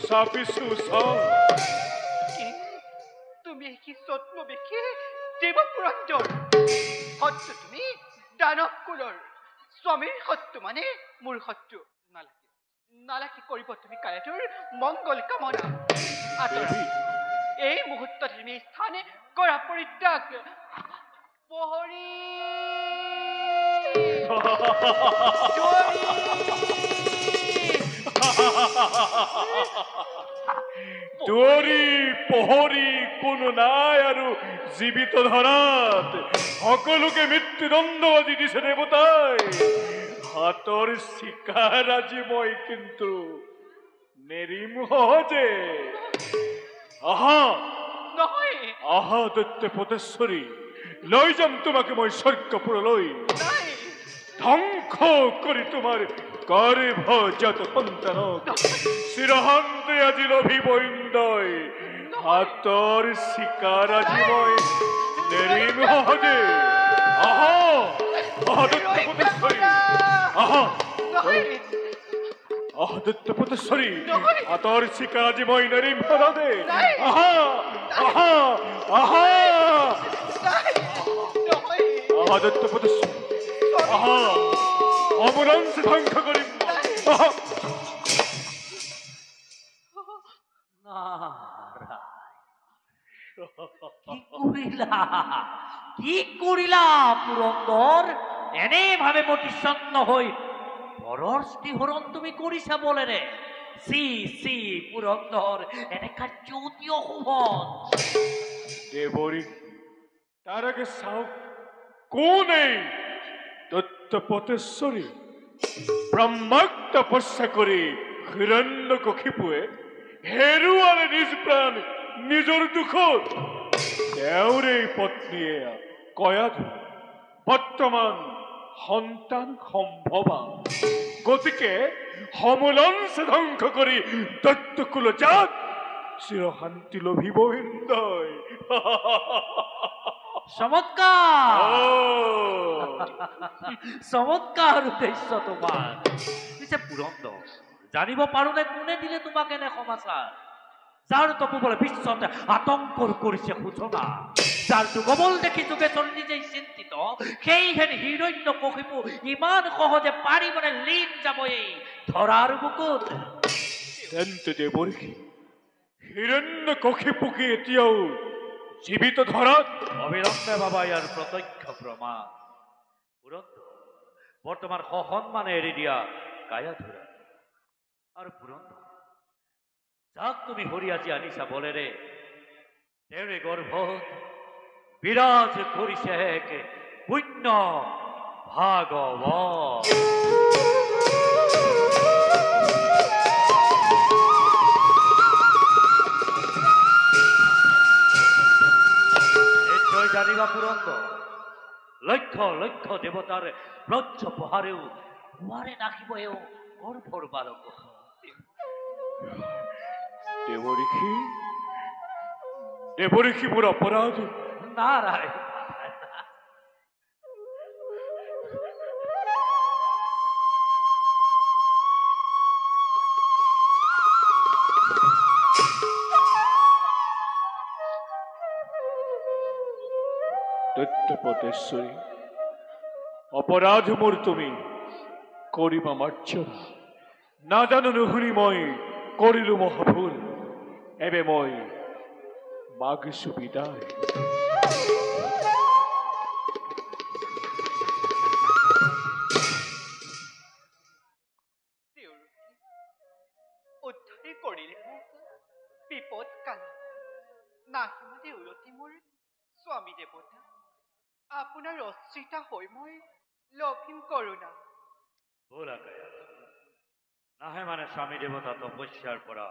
চাপিছো চাওঁ। তুমি কি স্বপ্নবেশী দেৱপুৰন্দৰ? শত্ৰু তুমি দানৱ কুলৰ। স্বামীৰ শত্ৰু মানে মোৰ শত্ৰু। নালাগে কৰিব তুমি কায়াটোৰ মংগল কামনা। আঁতৰা, এই মুহূৰ্তত তুমি স্থানে কৰা পৰিত্যাগ। প্ৰহৰী, দুৱৰী পোহৰী কোনো নাই আৰু জীৱিত ধৰাত। সকলোকে মৃত্যুদণ্ড আজি দিছে দেৱতাই। হাতৰ চিকাৰ আজি মই কিন্তু নেৰিম সহজে। আহা নহয়, আহা দৈত্যপতেশ্বৰী, লৈ যাম তোমাকে মই স্বৰ্গপুৰলৈ। নাই, ধ্বংস কৰি তোমাৰ গৰ্ভজাত সন্তানক চিৰহান্তে আজি লভিব ইন্দ্ৰই। হাতৰ চিকাৰ আজি মই নেৰিম সহজে। আহা আহা দৈত্যপতেশ্বৰী, আহা আহা দৈত্যপতেশ্বৰী, হাতৰ চিকাৰ আজি মই নেৰিম সহজে। আহা আহা আহা আহা দৈত্যপতেশ্বৰী, আহা অমৰাংশ ধ্বংস কৰিম। আহা কি কৰিলা পুৰন্দৰ? এনে ভাবে মতিচ্ছন্ন হৈ পৰৰ স্তিহৰণ তুমি কৰিছা বলেৰে? চি চি পুৰন্দৰ, এনে কাৰ্য অতি অশোভন। দেৱৰী, তাৰ আগে চাওক কোন এই দৈত্যপতেশ্বৰী? ব্ৰহ্মাক তপস্যা কৰি হিৰণ্যকশিপুৱে হেৰুৱালে নিজ প্ৰাণ নিজৰ দুখত। তেওঁৰে পত্নীয়ে কয়াধু বৰ্তমান সন্তান সম্ভৱা। গতিকে সমলংশ ধ্বংস কৰি দৈত্যকুল জাত চিৰশান্তি লভিব ইন্দ্ৰই। চমৎকাৰ উদ্দেশ্য তোমাৰ। পিছে পুৰন্দৰ, জানিব পাৰো নে কোনে দিলে তোমাক এনে সমাচাৰ? যাৰ তপোবলে বিশ্বতে আতংকৰ কৰিছে সূচনা, যাৰ যুগবল দেখি যোগেশ্বৰ নিজেই চিন্তিত, সেইহেন হিৰণ্যকশিপু ইমান সহজে পাৰিবনে লীন যাব এই ধৰাৰ বুকুত? তেন্তে দেৱৰী, হিৰণ্যকশিপুকে এতিয়াও জীৱিত ধৰাত? অবিলম্বে বাবা ইয়াৰ প্ৰত্যক্ষ প্ৰমাণ। পুৰন্দৰ, বৰ্তমান সসন্মানে এৰি দিয়া কায়াধুৰা। আৰু পুৰন্দৰ, যাক তুমি হৰি আজি আনিছা বলেৰে, তেওঁৰে গৰ্ভত বিৰাজ কৰিছে এক পুণ্য ভাগৱত। নিশ্চয় জানিবা পুৰন্দৰ, লক্ষ লক্ষ দেৱতাৰ ব্ৰজ প্ৰহাৰেও নোৱাৰে নাখিব এও গৰ্ভৰ বালক। দেৱঋষি মোৰ অপৰাধ। নাৰায়ণ দৈত্যপতেশ্বৰী, অপৰাধ মোৰ তুমি কৰিবা মাৰ্জনা। নাজানো নুশুনি মই কৰিলো মহাভুল। এবে মই মাগিছো বিদায়। উদ্ধাৰি কৰিলে মোক বিপদ কাল। নাহিমা দেউলতী মোৰ স্বামী দেৱতা, আপোনাৰ অশ্ৰিতা হৈ মই লভিম কৰোণা। নাহে মানে স্বামী দেৱতা তপস্যাৰ পৰা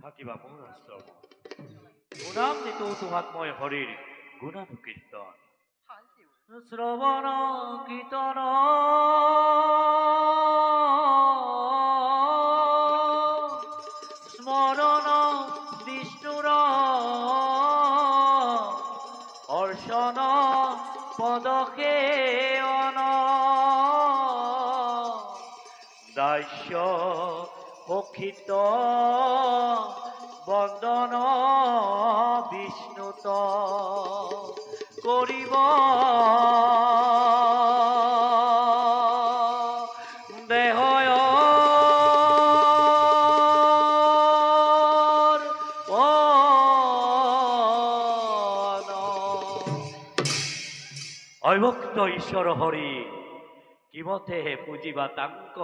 থাকিবা মোৰ আশ্ৰম। গুণাম নিতৌ তোমাক মই হৰিৰ গুণানুকীৰ্তন শ্ৰৱণ কীৰ্তন স্মৰণ বিষ্ণুৰ অৰ্চন পদসেৱন দাস্য সখিত বন্দন বিষ্ণুত কৰিব দেহয় অভক্ত ঈশ্বৰ হৰি কিমতে পুজিবা তাংক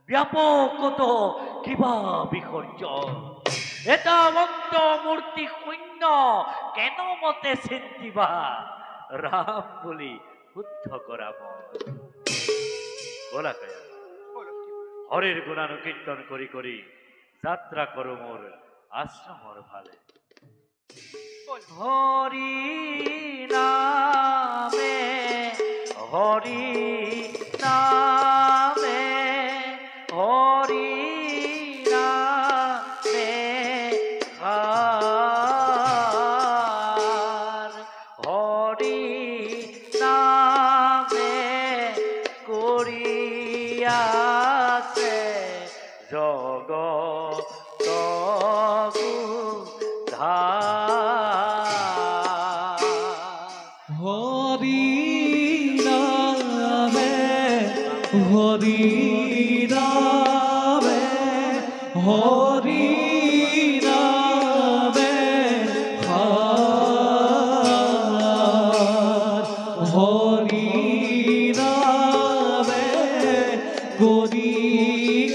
ব্যাপকত কিবা বিসৰ্জন এটা মন্ত মূৰ্তি শূন্য কেন মতে চিন্তিবা ৰাম বুলি শুদ্ধ কৰা মন বলাকয়া হৰিৰ গুণানুকীৰ্তন কৰি কৰি যাত্ৰা কৰো মোৰ আশ্ৰমৰ ভালে হৰি নামে হৰি নামে হৰি নামে হৰি নামে কৰিয়াছে জগত হরি নামে হরি নামে হরি নামে হরি নামে গরি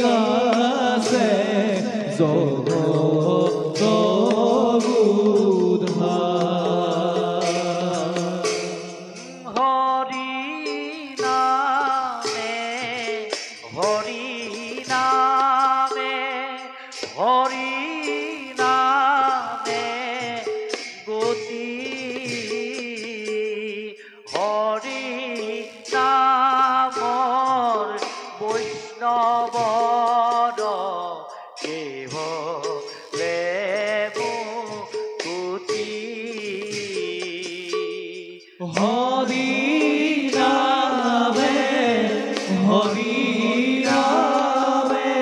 গাছে জগত হরি নামে হরি নামে হরি নামে গতি হরি নামৰ বৈষ্ণৱৰ কেৱলে মুকুতি হৰি নামে হৰি নামে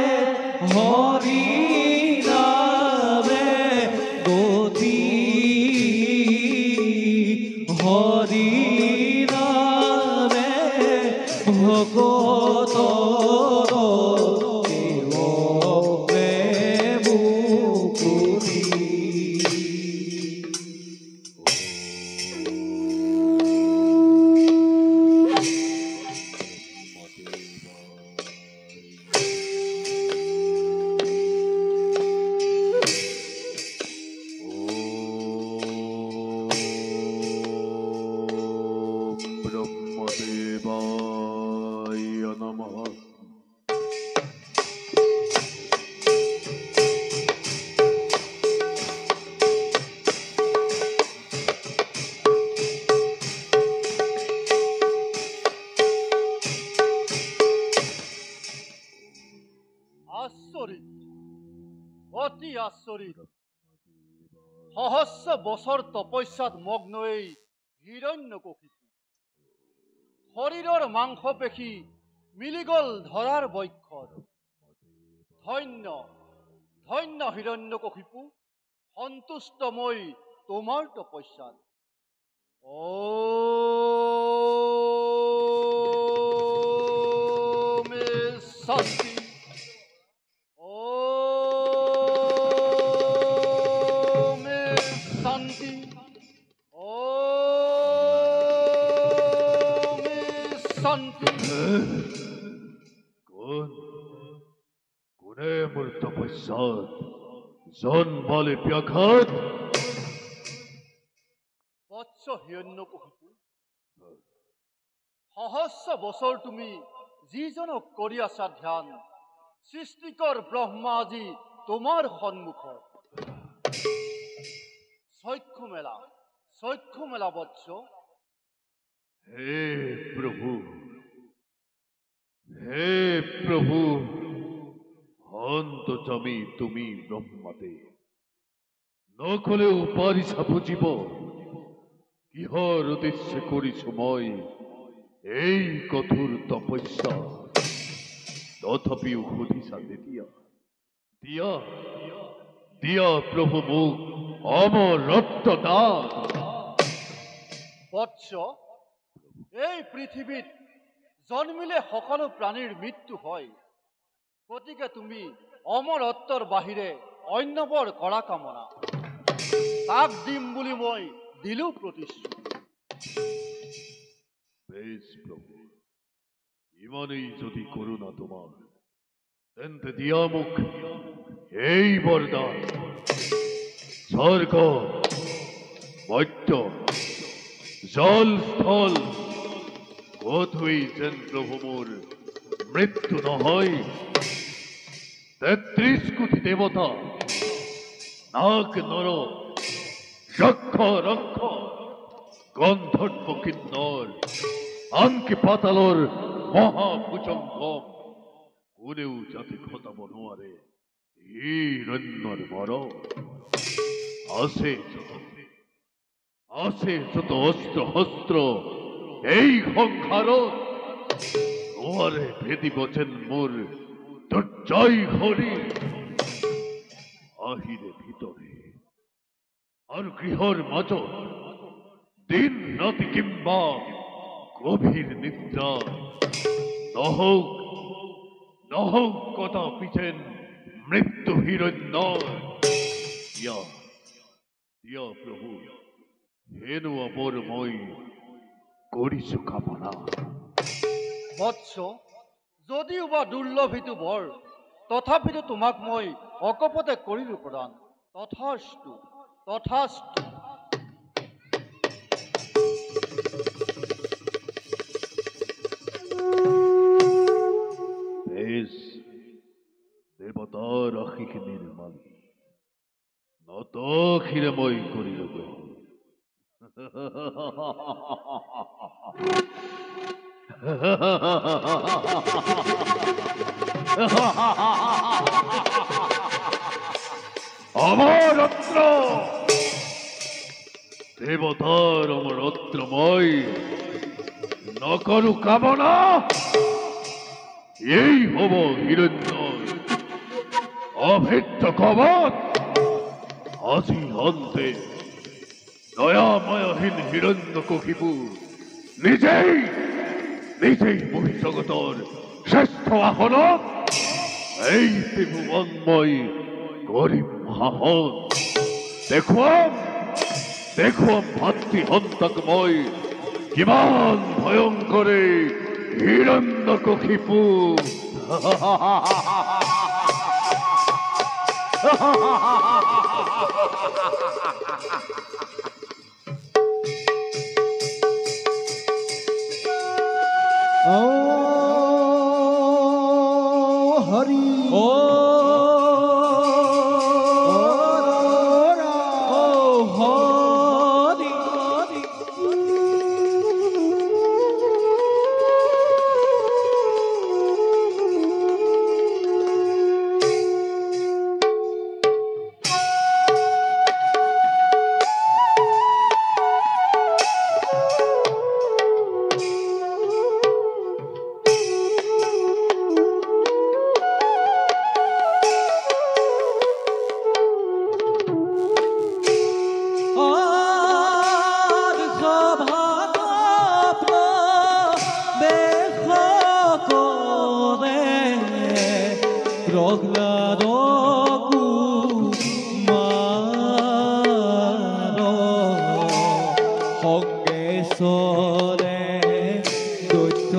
হৰি নামে গতি হৰি নামে ভগত কেৱলে মুকুতি ব্ৰহ্ম আচৰিত সহস্ৰ বছৰ তপস্যাত মগ্ন এই হিৰণ্যকশিপু শৰীৰৰ মাংসপেশী মিলি গ'ল ধৰাৰ বক্ষত ধন্য ধন্য হিৰণ্যকশিপু সন্তুষ্ট মই তোমাৰ তপস্যাত ওম শান্তি ওম শান্তি ওম শান্তি কোনে মোৰ তপস্যাত জন্মালে ব্যাঘাত বৎস হিৰণ্যকশিপু সহস্ৰ বছৰ তুমি যিজনক কৰি আছা ধ্যান সৃষ্টিকৰ ব্ৰহ্মা আজি তোমাৰ সন্মুখত চক্ষু মেলা বৎস হে প্ৰভু অন্তৰ্যামী তুমি ব্ৰহ্মাতে নকলেও পাৰিছা বুজিব কিহৰ উদ্দেশ্যে কৰিছো মই এই কঠোৰ তপস্যা তথাপিও সুধিছা তেতিয়া দিয়া দিয়া প্ৰভু মোক অমৰত্ব দান বৎস এই পৃথিৱীত জন্মিলে সকলো প্ৰাণীৰ মৃত্যু হয় গতিকে তুমি অমৰত্বৰ বাহিৰে অন্যবৰ কৰা কামনা তাক দিম বুলি মই দিলো প্ৰতিশ্ৰুতি বেশ প্ৰভু ইমানেই যদি কৰোণা তোমাৰ তেন্তে দিয়া মোক এই বৰদান স্বৰ্গ মৰ্ত্য জল স্থল কতই যেন প্ৰভু মোৰ মৃত্যু নহয় ৩৩ কোটি দেৱতা নাগ নৰ যক্ষ ৰক্ষ গন্ধৰ্ব কিন্নৰ আনকি পাতালৰ মহাভুজংগম কোনেও যাতে খটাব নোৱাৰে হিৰণ্যৰ মৰ আছে যত অস্ত্ৰ শস্ত্ৰ এই সংসাৰত নোৱাৰে ভেদিব যেন মোৰ দুৰ্জয় হৰি আহিৰে ভিতৰে আৰু গৃহৰ মাজত দিন ৰাতি কিম্বা গভীৰ নিদ্ৰা নহওক কদাপি যেন মৃত্যু হিৰণ্যৰ দিয়া প্ৰভু হেনো অমৰ মই কৰিছো কামনা বৎস যদিও বা দুৰ্লভিটো বৰ তথাপিতো তোমাক মই অকপতে কৰিলো প্ৰদান তথাস্তু দেৱতাৰ আশীখিনিৰ মালি নতখিৰে মই কৰিলো গ্ৰহণ অমৰত্ব দেৱতাৰ অমৰত্ব মই নকৰো কামনা এই হব হিৰণ্যৰ অভেদ্য কবচ আজি অন্তে দয়াময়হীন হিৰণ্যকশিপু নিজেই বহিঃজগতৰ শ্ৰেষ্ঠ আসনত এই ত্ৰিভুৱনময় কৰিম শাসন দেখুৱাম ভাতৃহন্তাক মই কিমান ভয়ংকৰে হিৰণ্যকশিপু হৰি প্ৰহ্লাদকো মাৰ সংগে চলে দৈত্য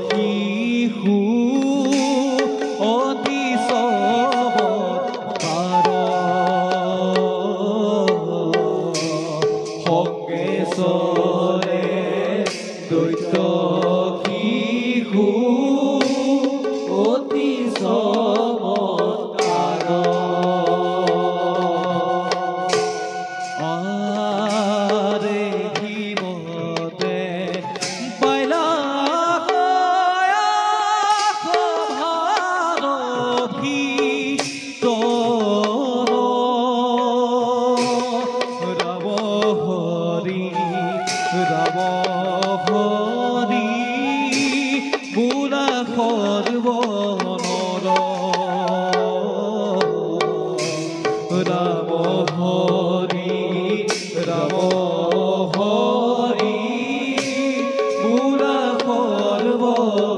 শিশু অতি চমৎকাৰ সংগে চলে দৈত্য শিশু অতি চমৎকাৰ আৰে হিমতে পাইলা ভাৰতী ৰাম হৰি ৰাম হৰি বুঢ়া সৰ্বনৰ ৰাম হৰি ৰাম হৰি বুঢ়া সৰ্বনৰ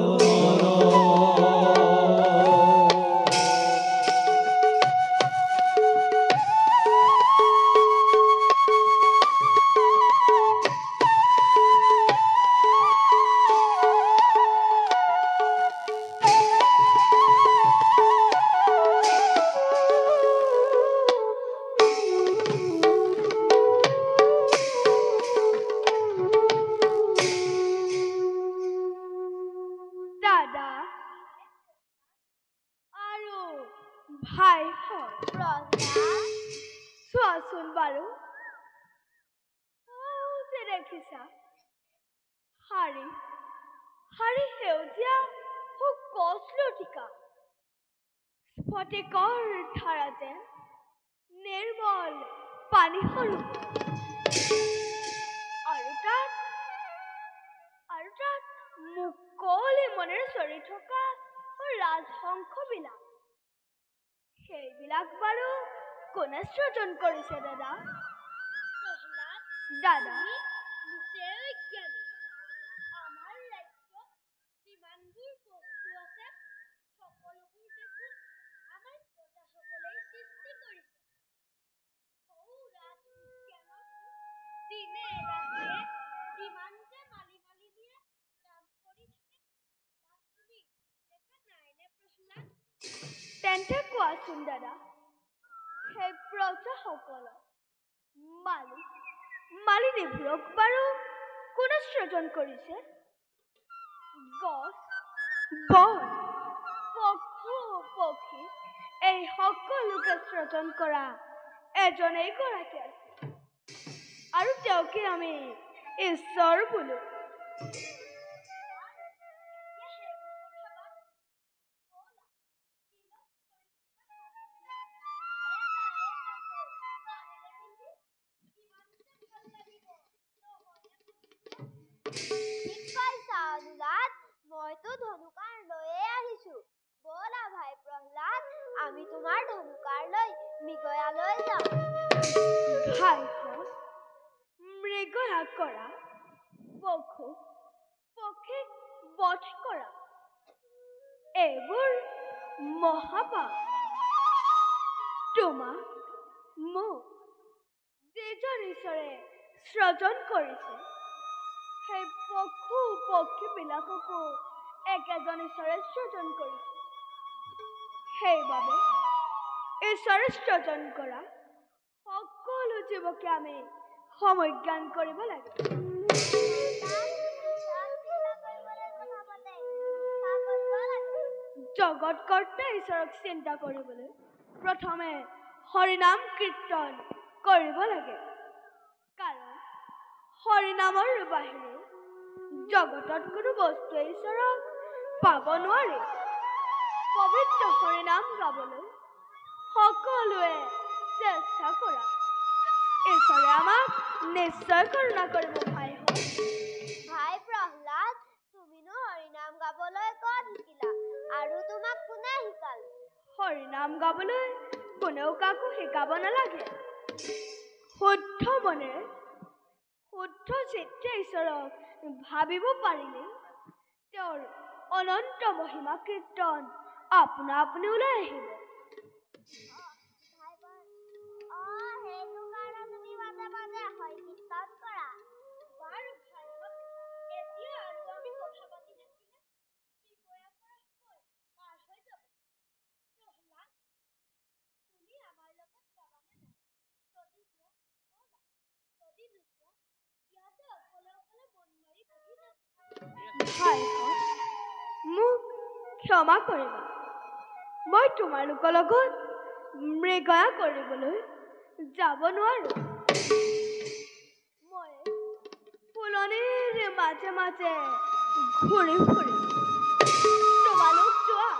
দাদা আৰু ভাই চোৱাচোন বাৰু যে দেখিছা শাৰী শাৰী সেউজীয়া কচলতিকা স্ফটিকৰ ধাৰা যেন নিৰ্মল পানী সৰু আৰু তাত মুকলি মনেৰে চৰি থকা ৰাজহংসবিলাক সেইবিলাক বাৰু কোনে সৃজন কৰিছে দাদা দাদা আমাৰ ৰাজ্যত যিমানবোৰ বস্তু আছে সকলোবোৰ দেখোন আমাৰ প্ৰজাসকলে সৃষ্টি কৰিছে দিনে ৰাতিয়ে যিমান যে মালি দিয়ে কাম কৰি থাকে তাক তুমি দেখা নাইনে প্ৰহ্লাদ তেন্তে কোৱাচোন দাদা সেই প্ৰজাসকলক মালিনীবোৰক বাৰু কোনে সৃজন কৰিছে গছ বন পশু পক্ষী এই সকলোকে সৃজন কৰা এজনেই গৰাকী আছে আৰু তেওঁকে আমি ঈশ্বৰ বোলো মইতো ধনুকাৰ লৈয়ে আহিছো বলা ভাই প্ৰহ্লাদ আমি তোমাৰ ধনুকাৰ লৈ মৃগয়ালৈ যাওঁ ভাই মৃগয়া কৰা পশু পক্ষীক বধ কৰা এইবোৰ মহাপাপ তোমাক মোক যিজন ঈশ্বৰে সৃজন কৰিছে সেই পশু পক্ষীবিলাককো একেজন ঈশ্বৰে সৃজন কৰিছে সেইবাবে ঈশ্বৰে সৃজন কৰা সকলো জীৱকে আমি সমজ্ঞান কৰিব লাগে জগত কৰ্তা ঈশ্বৰক চিন্তা কৰিবলৈ প্ৰথমে হৰিনাম কীৰ্তন কৰিব লাগে কাৰণ হৰিনামৰ বাহিৰে জগতত কোনো বস্তুৱে ঈশ্বৰক পাব নোৱাৰে পবিত্ৰ হৰিনাম গাবলৈ সকলোৱে চেষ্টা কৰা ঈশ্বৰে আমাক নিশ্চয় কৰোণা কৰিব ভাই প্ৰহ্লাদ তুমিনো হৰিনাম গাবলৈ ক'ত শিকিলা আৰু তোমাক কোনে শিকাল হৰিনাম গাবলৈ কোনেও কাকো শিকাব নালাগে শুদ্ধ মনেৰে শুদ্ধ চিত্তে ঈশ্বৰক ভাবিব পাৰিলে তেওঁৰ অনন্ত মহিমা কীৰ্তন আপোনা আপুনি ওলাই আহিব। সেইটো কাৰণে তুমি মাজে মাজে হয় কীৰ্তন কৰা। বাৰু ভাইহঁত, এতিয়া আৰু আমি কথা পাতি থাকিলে বিষয়াৰ পৰা সময় পাৰ হৈ যাব। প্ৰহ্লাদ, তুমি আমাৰ লগত যাবানে নাই? যদি যোৱা ব'লা, যদি নোযোৱা ইয়াতে অকলে অকলে মন মাৰি বহি যাবা। ভাইহঁত, মোক ক্ষমা কৰিবা। মই তোমালোকৰ লগত মৃগয়া কৰিবলৈ যাব নোৱাৰো। মই ফুলনিৰ মাজে মাজে ঘূৰি ফুৰিম। তোমালোক যোৱা।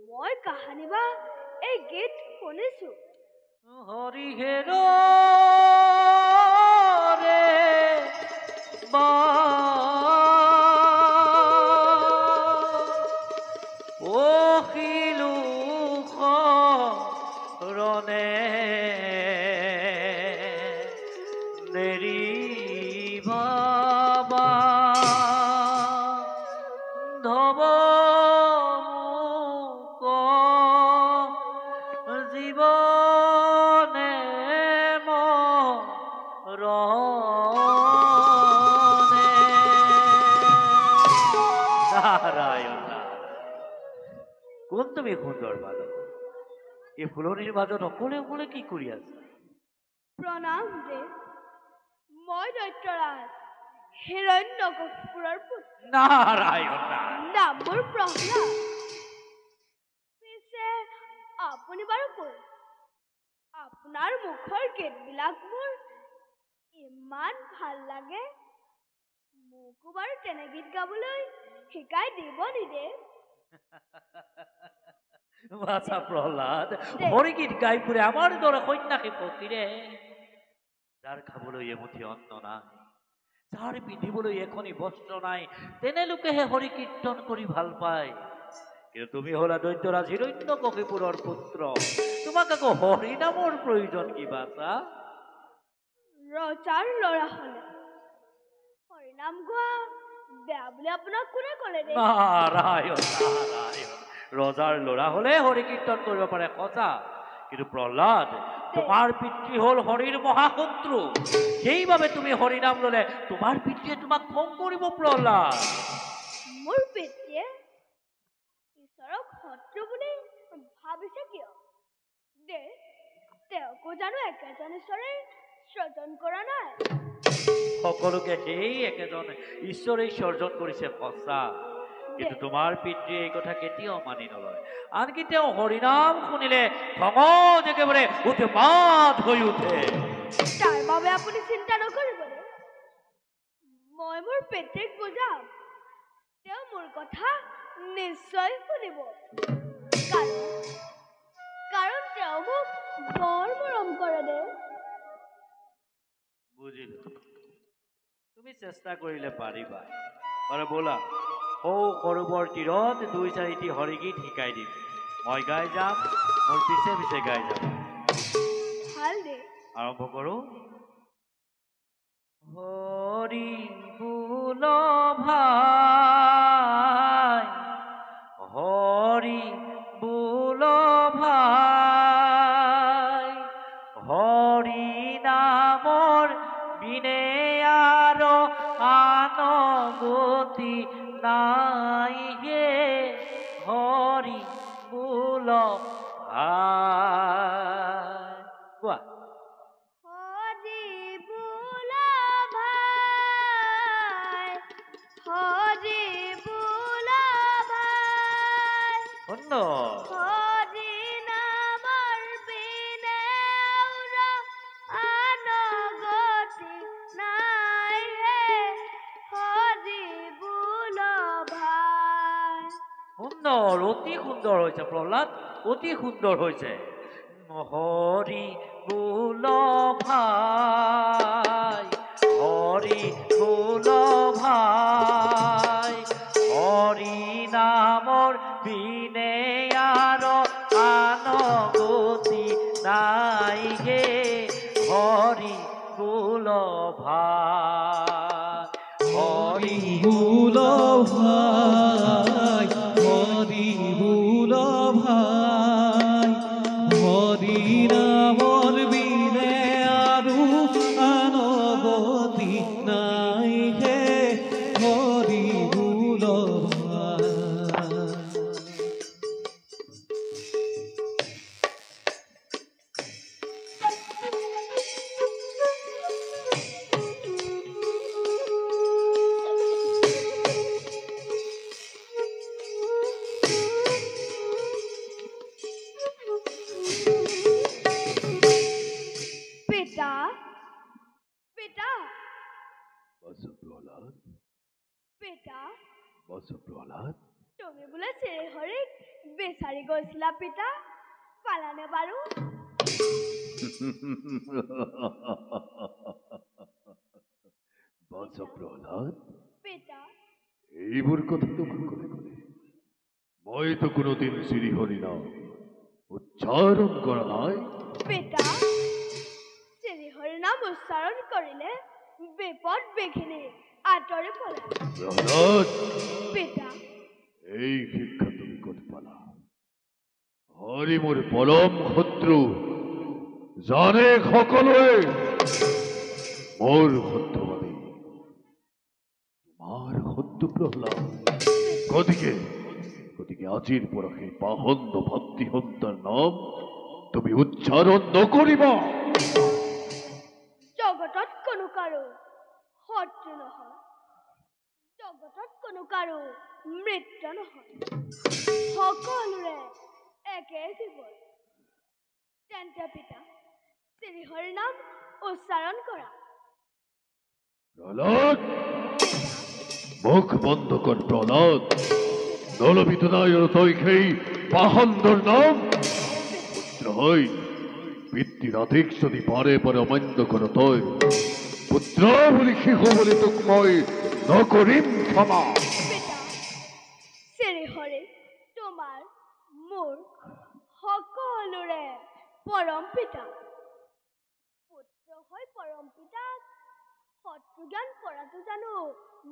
মই কাহানী বা এই গীত শুনিছো। হৰি হেৰ ৰে বা পখিলো ৰনে নেৰি বাবা ধব জীবনে মৰণে। নাৰায়ণ কোন তুমি সুন্দৰ বালক, এই ফুলনিৰ মাজত অকলে অকলে কি কৰি আছা? প্ৰণাম দেৱ, মই দৈত্যৰাজ হিৰণ্যকশিপুৰৰ পুত্ৰ। নাৰায়ণ নাম মোৰ প্ৰহ্লাদ। পিছে আপুনি বাৰু কোন? আপোনাৰ মুখৰ গীতবিলাক মোৰ ইমান ভাল লাগে। মোকো বাৰু তেনে গীত গাবলৈ শিকাই দিব নিদে? বাছা প্ৰহ্লাদ, হৰিগীত গাই ফুৰে আমাৰ দৰে সন্যাসী ফকীৰে, যাৰ খাবলৈ এমুঠি অন্ন নাই, যাৰ পিন্ধিবলৈ এখনি বস্ত্ৰ নাই, তেনে লোকেহে হৰি কীৰ্তন কৰি ভাল পায়। কিন্তু তুমি হলা দৈত্যৰাজ হিৰণ্যকশিপুৰৰ পুত্ৰ, তোমাক আকৌ হৰি নামৰ প্ৰয়োজন কি বাছা? ৰজাৰ ল'ৰা হলে হৰিনাম গোৱা বেয়া বুলি আপোনাক কোনে ক'লে দে? নাৰায়ণ নাৰায়ণ, ৰজাৰ ল'ৰা হলে হৰি কীৰ্তন কৰিব পাৰে সঁচা, কিন্তু প্ৰহ্লাদ তোমাৰ পিতৃ হ'ল হৰিৰ মহাশত্ৰু সেইবাবে তুমি হৰি নাম ল'লে তোমাৰ পিতৃয়ে তোমাক খং কৰিব প্ৰহ্লাদ মোৰ পিতৃয়ে ঈশ্বৰক শত্ৰু বুলি ভাবিছে কিয় দে তেওঁকো জানো একেজন ঈশ্বৰে সৃজন কৰা নাই সকলোকে সেই একেজন ঈশ্বৰেই সৰ্জন কৰিছে সঁচা কিন্তু তোমাৰ পিতৃয়ে এই কথা কেতিয়াও মানি নলয় আনকি তেওঁ হৰিনাম শুনিলে খঙত একেবাৰে উৎমাদ হৈ উঠে তাৰ বাবে আপুনি চিন্তা নকৰিব মই মোৰ পিতৃক বুজাম তেওঁ মোৰ কথা নিশ্চয় শুনিব কাৰণ তেওঁ মোক বৰ মৰম কৰে দে বুজিলো তুমি চেষ্টা কৰিলে পাৰিবা বাৰু ব'লা সৌ সৰোবৰ তীৰত ২-৪টি হৰিগীত শিকাই দিম মই গাই যাম মোৰ পিছে পিছে গাই যাম ভাল দে আৰম্ভ কৰোঁ হৰি বোল ভাই হৰি বোল ভাই হৰি নামৰ বিনে আৰু আন গতি নাই হে হৰি বোল ভাই কোৱা সুন্দৰ অতি সুন্দৰ হৈছে প্ৰহ্লাদ অতি সুন্দৰ হৈছে হৰি বোল ভাই হৰি বোল ভাই হৰি নামৰ বিনে আৰু আন গতি নাই হে হৰি বোল ভাই হৰি বোল ভাই হৰি বোল ভাই হৰি নামৰ বিনে আৰু আন গতি নাই হে হৰি বোল ভাই তুমি বোলে শ্ৰীহৰিক বিচাৰি গৈছিলা পিতা পালানে বাৰু প্ৰহ্লাদ পিতা এইবোৰ কথা তোমাক কোনে ক'লে মইতো কোনোদিন শ্ৰীহৰি নাম উচ্চাৰণ কৰা নাই পিতা শ্ৰীহৰি নাম উচ্চাৰণ কৰিলে বিপদ বিঘিনি আঁতৰি পৰে প্ৰহ্লাদ পিতা এই শিক্ষা তুমি ক'ত পালা হৰি মোৰ পৰম শত্ৰু জানে সকলোৱে মোৰ শত্ৰুবাদী তোমাৰ শত্ৰু প্ৰহ্লাদ গতিকে আজিৰ পৰা সেই পাহন্দ ভক্তি সন্তাৰ নাম তুমি উচ্চাৰণ নকৰিবা জগতত কোনো কাৰো শত্ৰু নহয় জগতত কোনো কাৰো মৃত্যু নহয় সকলোৰে একে জীৱন তেন্তে পিতা শ্ৰীহৰি নাম উচ্চাৰণ কৰা প্ৰহ্লাদ মুখ বন্ধ কৰ প্ৰহ্লাদ নলবিত নাই আৰু তই সেই পাহন্দৰ নাম পুত্ৰ হৈ পিতৃৰ আদেশ যদি বাৰে বাৰে অমান্য কৰ তই পুত্ৰ বুলি শিশু বুলি তোক মই নকৰিম ক্ষমা পিতা শ্ৰীহৰি তোমাৰ মোৰ সকলোৰে পৰম পিতা পুত্ৰ হৈ পৰম পিতাক শত্ৰু জ্ঞান কৰাটো জানো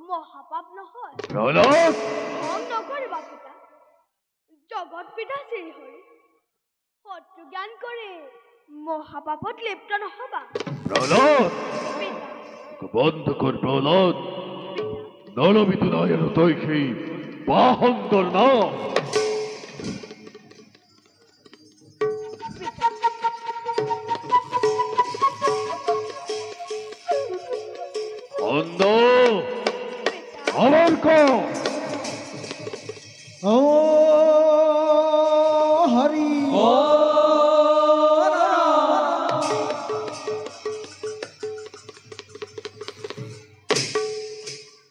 মহাপাপ নহয় প্ৰহ্লাদ খং নকৰিবা পিতা জগত পিতা শ্ৰীহৰি শত্ৰু জ্ঞান কৰি মহাপাপত লিপ্ত নহবা। প্রহ্লাদ পিতা, বন্ধ কর প্রহ্লাদ, নলবিতু নয় তৈ সেই বাহন্দর নাম। অন্ধ আমার কম ও হরি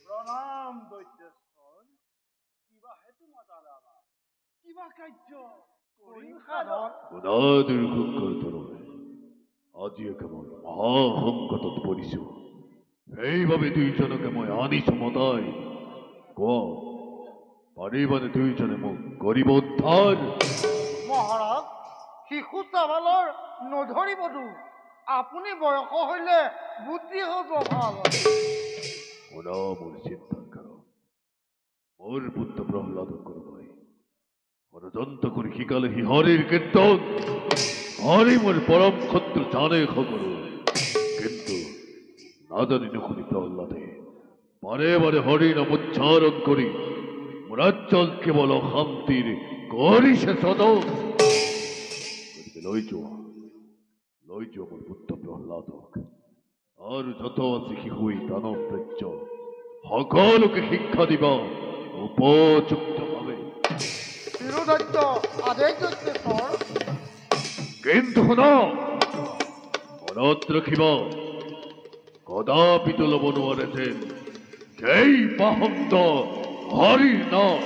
প্ৰণাম দৈত্যেশ্বৰ কিবাহে তোমাৰ দ্বাৰা কিবা কাৰ্য কৰিম সাধন গুণাদিৰ সংকল্পৰ আজি কেৱল মহাসংকটত পৰিছো, সেইবাবে দুইজনকে মই আনিছো মতাই। কোৱা পাৰিবানে দুইজনে মোক কৰিব উদ্ধাৰ? মহাৰাজ শিশু চাবালৰ নধৰিবতো আপুনি বয়স হলে বুদ্ধি হ'ব ভাল শুনা মোৰ চিন্তাৰ কাৰণ, মোৰ পুত্ৰ প্ৰহ্লাদক কৰোবাই ষড়যন্ত্ৰ কৰি শিকালে সি হৰিৰ কীৰ্তন। হৰি মোৰ পৰম শত্ৰু জানে সকলো, কিন্তু নাজানি নুশুনি প্ৰহ্লাদে বাৰে বাৰে হৰি নাম উচ্চাৰণ কৰি মোৰ অঞ্চল কেৱল অশান্তিৰ কৰিছে সদন। গতিকে লৈ যোৱা মোৰ পুত্ৰ প্ৰহ্লাদক, আৰু যত আছে শিশু এই দানৱ ৰাজ্য সকলোকে শিক্ষা দিবা উপযুক্তভাৱে। চিৰদত্ত আদেশ দৈত্যেশ্বৰ কিন্তু শুনা, মনত ৰাখিবা কদাপি ল'ব নোৱাৰে যেন সেই বাহন্দ হৰিৰ নাম।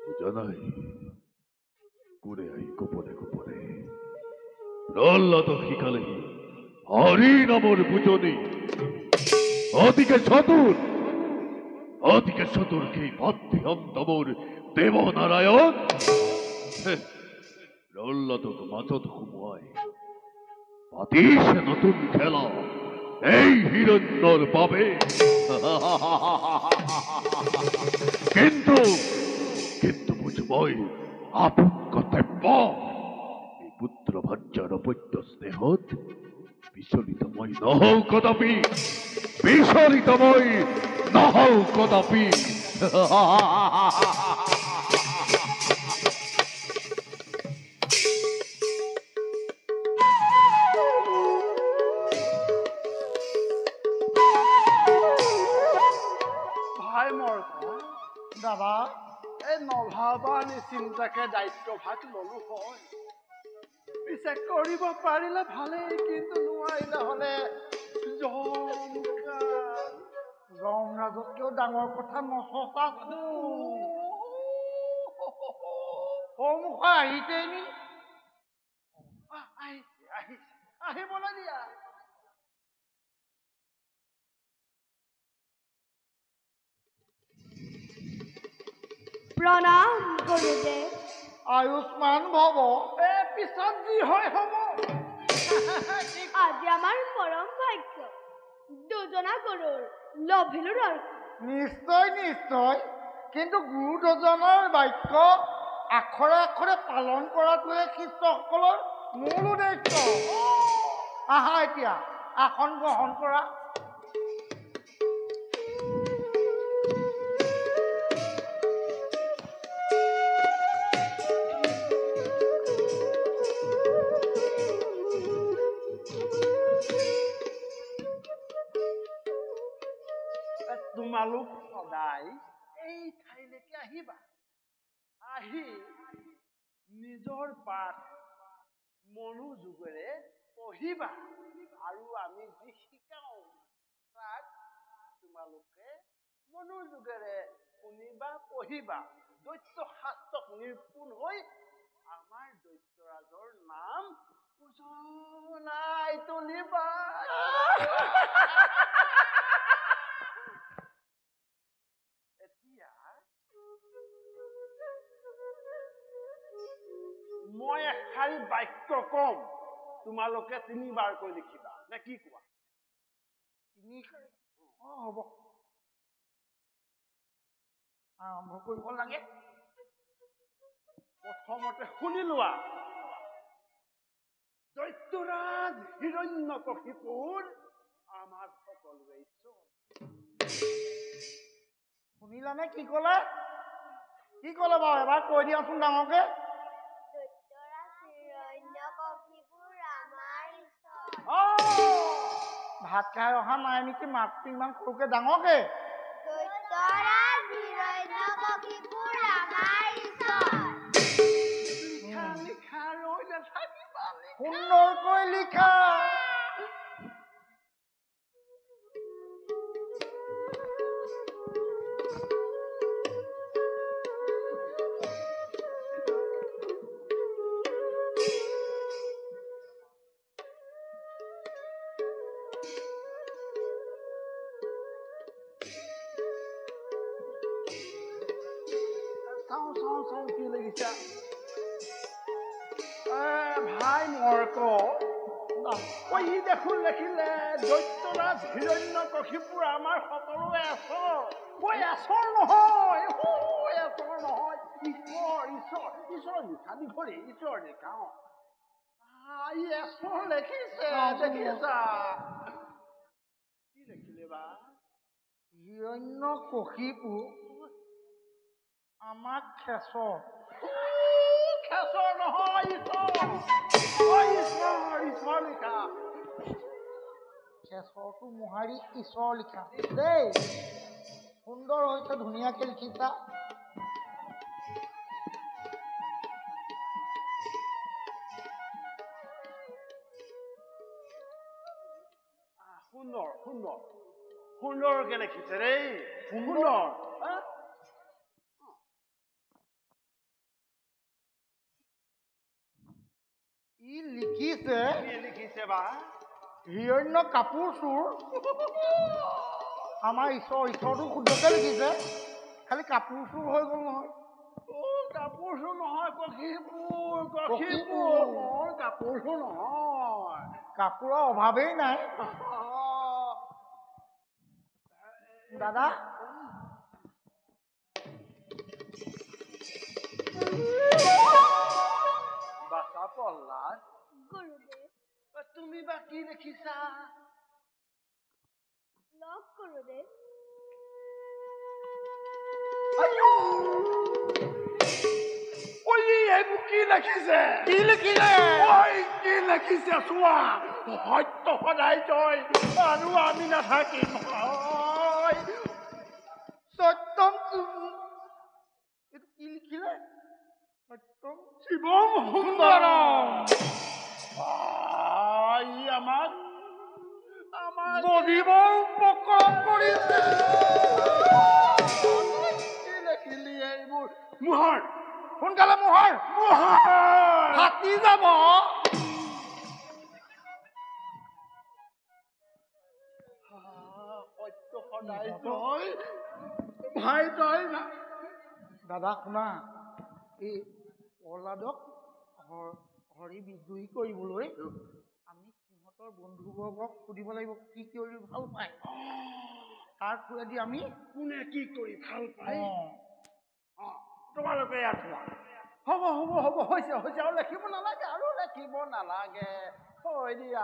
বুজা নাই কোনে আহি গোপনে গোপনে প্ৰহ্লাদক শিকালেহি হৰি নামৰ বুজনি। অতিকে চতুৰ কি ভাতৃহন্ত মোৰ দেৱনাৰায়ণ প্ৰহ্লাদক মাজত সোমোৱাই পাতিছে নতুন খেলা এই হিৰণ্যৰ বাবে। কিন্তু বুঝবই আপোন কৰ্তব্য, এই পুত্ৰ ভাৰ্যাৰ অপত্য স্নেহত বিচলিত মই নহওঁ কদাপি, বিচলিত মই নহওঁ কদাপি। ভাই মোৰ দাদা এই নভাবা নিশ্চিন্তাকে দায়িত্বভাগ ললো হয়, পিছে কৰিব পাৰিলে ভালেই, কিন্তু নোৱাৰিলে হলে যমৰাজতকেও ডাঙৰ কথা নচচা সন্মুখত আহিছে নি আহিবলৈ দিয়া। প্ৰণাম গুৰুদেৱ। আয়ুষ্মান ভৱ, পিছত যি হয় হ'ব। আজি আমাৰ পৰম ভাগ্য দুজনা গুৰুৰ লভিলো দৰ্শন। নিশ্চয় নিশ্চয়, কিন্তু গুৰু দুজনৰ বাক্য আখৰে আখৰে পালন কৰাটোহে শিষ্যসকলৰ মূল উদ্দেশ্য। আহা এতিয়া আসন গ্ৰহণ কৰা। তোমালোক সদায় এই ঠাইলৈকে আহিবা, আহি নিজৰ পাঠ মনোযোগেৰে পঢ়িবা, আৰু আমি যি শিকাওঁ তাক তোমালোকে মনোযোগেৰে শুনিবা পঢ়িবা। দৈত্য শাস্ত্ৰত নিপুণ হৈ আমাৰ দৈত্যৰাজৰ নাম উজ্বলাই তুলিবা। মই এষাৰি বাক্য কম, তোমালোকে 3বাৰকৈ লিখিবা। নে কি কোৱা? হ'ব আৰম্ভ কৰিব লাগে। প্ৰথমতে শুনি লোৱা, দৈত্যৰাজ হিৰণ্যকশিপুৰ আমাৰ সকলোৰে ঈশ্বৰ। শুনিলানে কি ক'লে? কি ক'লে বাৰু এবাৰ কৈ দিয়াচোন ডাঙৰকে। দৈত্যৰাজ হিৰণ্যকশিপুৰ আমাৰ ঈশ্বৰ। ভাত খাই অহা নাই নেকি? মাতটো ইমান সৰুকে ডাঙৰকে। দৈত্যৰাজ হিৰণ্যকশিপুৰ আমাৰ ঈশ্বৰ। লিখা ৰৈ নাথাকিবা, সুন্দৰকৈ লিখা। চাওঁ কি লাগিছা? ভাই মৰ্ক ই দেখোন লিখিলে দৈত্যৰাজ হিৰণ্যকশিপুৰ আমাৰ সকলোৰে আচৰ। আচৰ নহয়, আচৰ নহয়, ঈশ্বৰ ঈশ্বৰ ঈশ্বৰ লিখা দীঘলে ঈশ্বৰ লিখা। ই আচৰ লিখিছে, দেখিছা? কি লিখিলে বা? হিৰণ্যকশিপুৰ আমাক খেচৰ। খেচৰ নহয়, ঈশ্বৰ ঈশ্বৰ লিখা। খেচৰটো মোহাৰি ঈশ্বৰ লিখা দেই। সুন্দৰ হৈছে, ধুনীয়াকে লিখিছা। সুন্দৰ সুন্দৰ সুন্দৰকে লিখিছে দেই, সুন্দৰ। ই লিখিছে লিখিছে বা হিৰণ্য কাপোৰ চোৰ আমাৰ ঈশ্বৰ। ঈশ্বৰটো শুদ্ধকে লিখিছে, খালি কাপোৰ চোৰ হৈ গ'ল নহয়। কাপোৰ চোৰ নহয়, কশিপুৰ মোৰ কাপোৰ চোৰ নহয়। কাপোৰৰ অভাৱেই নাই দাদা। বাচা প্ৰহ্লাদ, গুৰুদেৱ তুমি বা কি দেখিছা? লগ গুৰুদেৱ। এইবোৰ কি লিখিছে? কি লিখিলে? কি লিখিছে চোৱা। সত্য সদায় জয় আৰু আমি নাথাকিম। সত্যম এইটো কি লিখিলে? সত্যম শিৱম সুন্দৰম। ই আমাক বগীবৰ উপক্ৰম কৰিছে। কি লিখিলি এইবোৰ? মোহৰ, সোনকালে মোহৰ, ফাটি যাব। সত্য সদায় জয়। ভাই তই দাদা শুনা, এই প্ৰহ্লাদক হৰি বিদ্ৰোহী কৰিবলৈ আমি সিহঁতৰ বন্ধুবৰ্গক সুধিব লাগিব কি কৰি ভাল পায়। তাৰ থ্ৰুৱেদি আমি কোনে কি কৰি ভাল পায় তোমালোকে ইয়াত হোৱা। হ'ব হৈছে আৰু লিখিব নালাগে, থৈ দিয়া।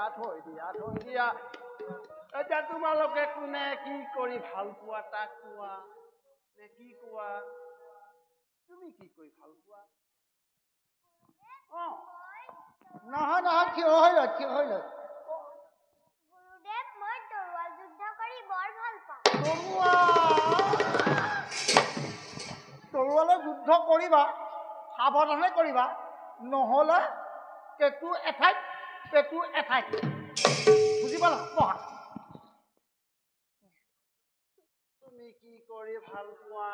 এতিয়া তোমালোকে কোনে কি কৰি ভাল পোৱা তাক কোৱা। নে কি কোৱা? তুমি কি কৰি ভাল পোৱা? নহয় থিয় হৈ লয়। গুৰুদেৱ, মই তৰোৱাল যুদ্ধ কৰি বৰ ভাল পাওঁ। তৰোৱালে যুদ্ধ কৰিবা, সাৱধানে কৰিবা, নহ'লে পেটু এঠাইত বুজি পালা? পঢ়া। তুমি কি কৰি ভাল পোৱা?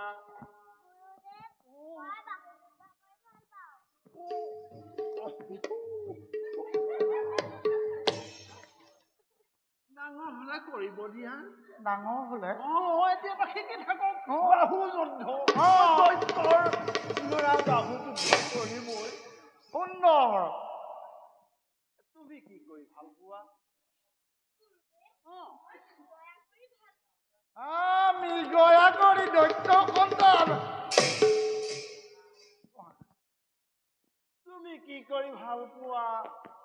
ডাঙৰ হলে কৰিব দিয়া। ডাঙৰ হলে এতিয়া শিকি থাকক। বাহু যুদ্ধ কৰিবই। সুন্দৰ। তুমি কি কৰি ভাল পোৱা? আমি গয়া কৰি দৈত্য সন্তান তুমি কি কৰি ভাল পোৱা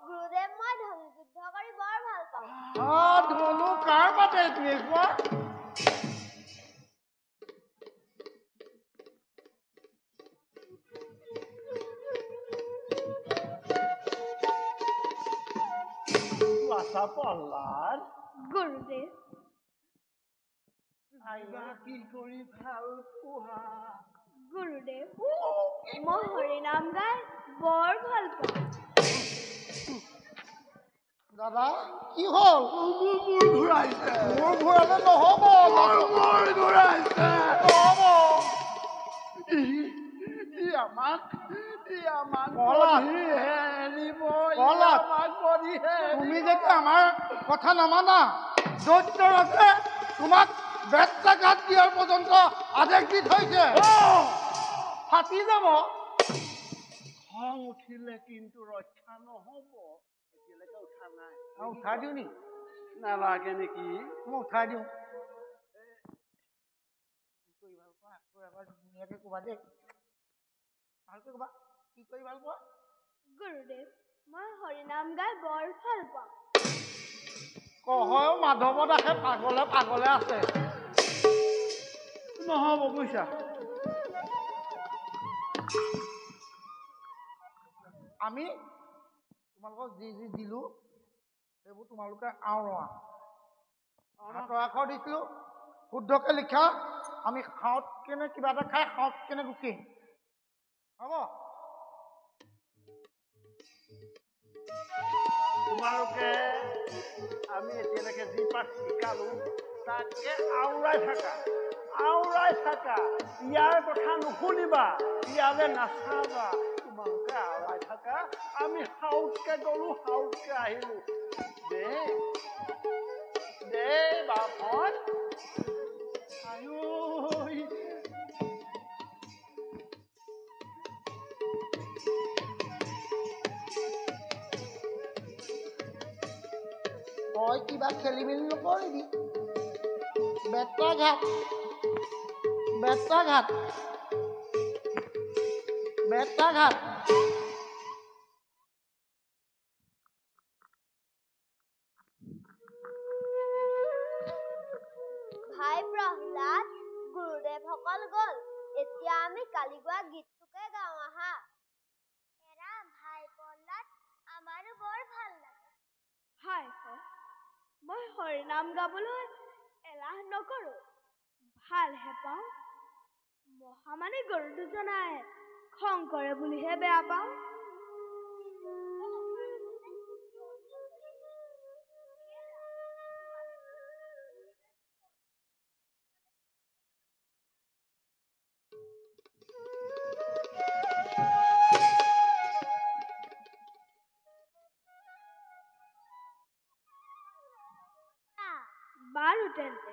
গুৰুদেৱ মই ধনু যুদ্ধ কৰি বৰ ভাল পাওঁ ধনু কাৰ পাতে তুমি কোৱা আছা প্ৰহ্লাদ গুৰুদেৱ আইবা কি কৰি ভাল পোৱা গুৰুদেৱ মই হৰিনাম গাই বৰ ভাল পাওঁ দাদা কি হ'ল মোৰ ঘূৰাইছে মোৰ ঘূৰালে নহ'ব মোৰ ঘূৰাইছে নহ'ব ই আমাক তুমি যদি আমাৰ কথা নামানা দৈত্যৰথে তোমাক বেত্ৰাঘাত দিয়াৰ পৰ্যন্ত আদেশ দি থৈছে ফাটি যাব খং উঠিলে কিন্তু ৰক্ষা নহ'ব এতিয়ালৈকে উঠা নাই উঠাই দিওঁ নি নালাগে নেকি মই উঠাই দিওঁ কৰি ভাল পোৱা আকৌ এবাৰ ধুনীয়াকে ক'বা দেই ভালকে ক'বা কি কৰি ভাল পোৱা গুৰুদেৱ মই হৰিনাম গাই বৰ ভাল পাওঁ কহয় মাধৱ দাসে পাগলে আছে নহ'ব বুজিছা আমি তোমালোকক যি যি দিলো সেইবোৰ তোমালোকে আওৰোৱা আখৰ দিছিলো শুদ্ধকে লিখা আমি খাওঁত কেনে কিবা এটা খাই খাওঁত কেনে গুচি হ'ব তোমালোকে আমি এতিয়ালৈকে যি পাঠ শিকালো তাকে আওৰাই থাকা ইয়াৰ কথা নুশুনিবা ইয়ালে নাচাবা তোমালোকে আওৰাই থাকা আমি হাউচকে গলো হাউচকে আহিলো দেই বাপন আয়ো তই কিবা খেলি মেলি নকৰিবি বেত্ৰাঘাত ভাই প্ৰহ্লাদ গুৰুদেৱসকল গ'ল এতিয়া আমি কালি গোৱা গীতটোকে গাওঁ আহা এৰা ভাই প্ৰহ্লাদ আমাৰো বৰ ভাল লাগে হাই মই হৰিনাম গাবলৈ এলাহ নকৰো ভালহে পাওঁ মহামানী গৰু দুজনাই খং কৰে বুলিহে বেয়া পাওঁ বাৰু তেন্তে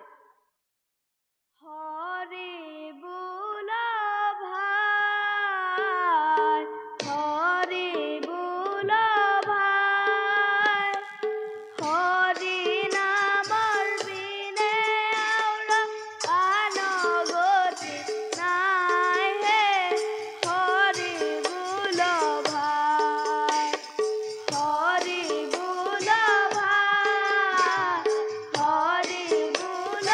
হৰি বোলা ভাই হৰি বোলা ভাই হৰি নামৰ বিনে আউৰা আনগতি নাই হে হৰি বোলা ভাই হৰি বোলা ভাই হৰি বোলা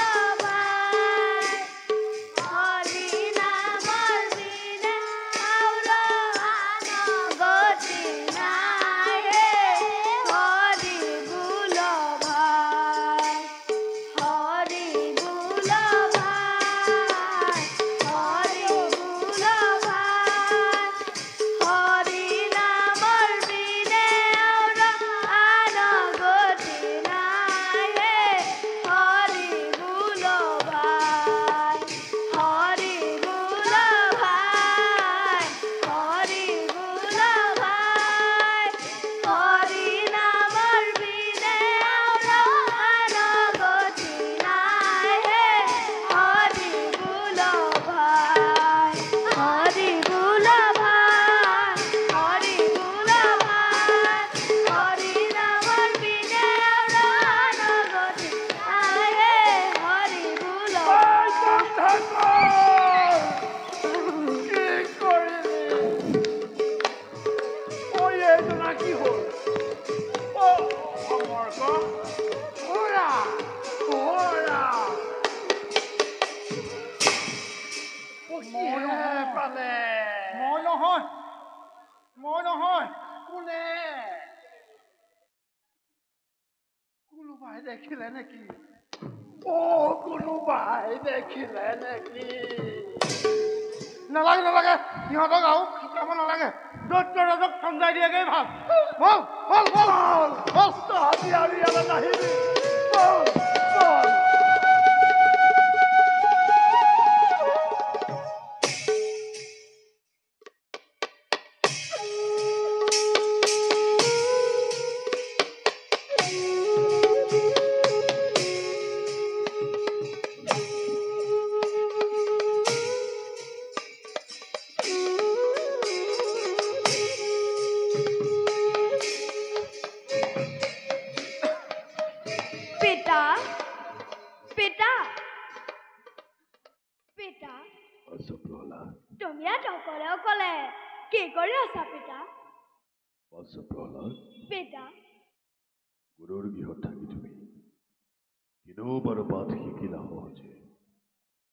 তোমাৰ কি হ'ল অমৰ্ক ঘোঁৰা ঘোঁৰা পালে মই নহয় কোনে কোনোবাই দেখিলে নেকি কোনোবাই দেখিলে নেকি নালাগে সিহঁতক আৰু শিকাব নালাগে দৈত্য ৰাজক চঞ্জাই দিয়াকৈ ভাল বল তহঁতি আৰু ইয়ালৈ নাহিবি বল গুৰুৰ গৃহত থাকি তুমি কিনোবাৰ বাট শিকিলা সহজে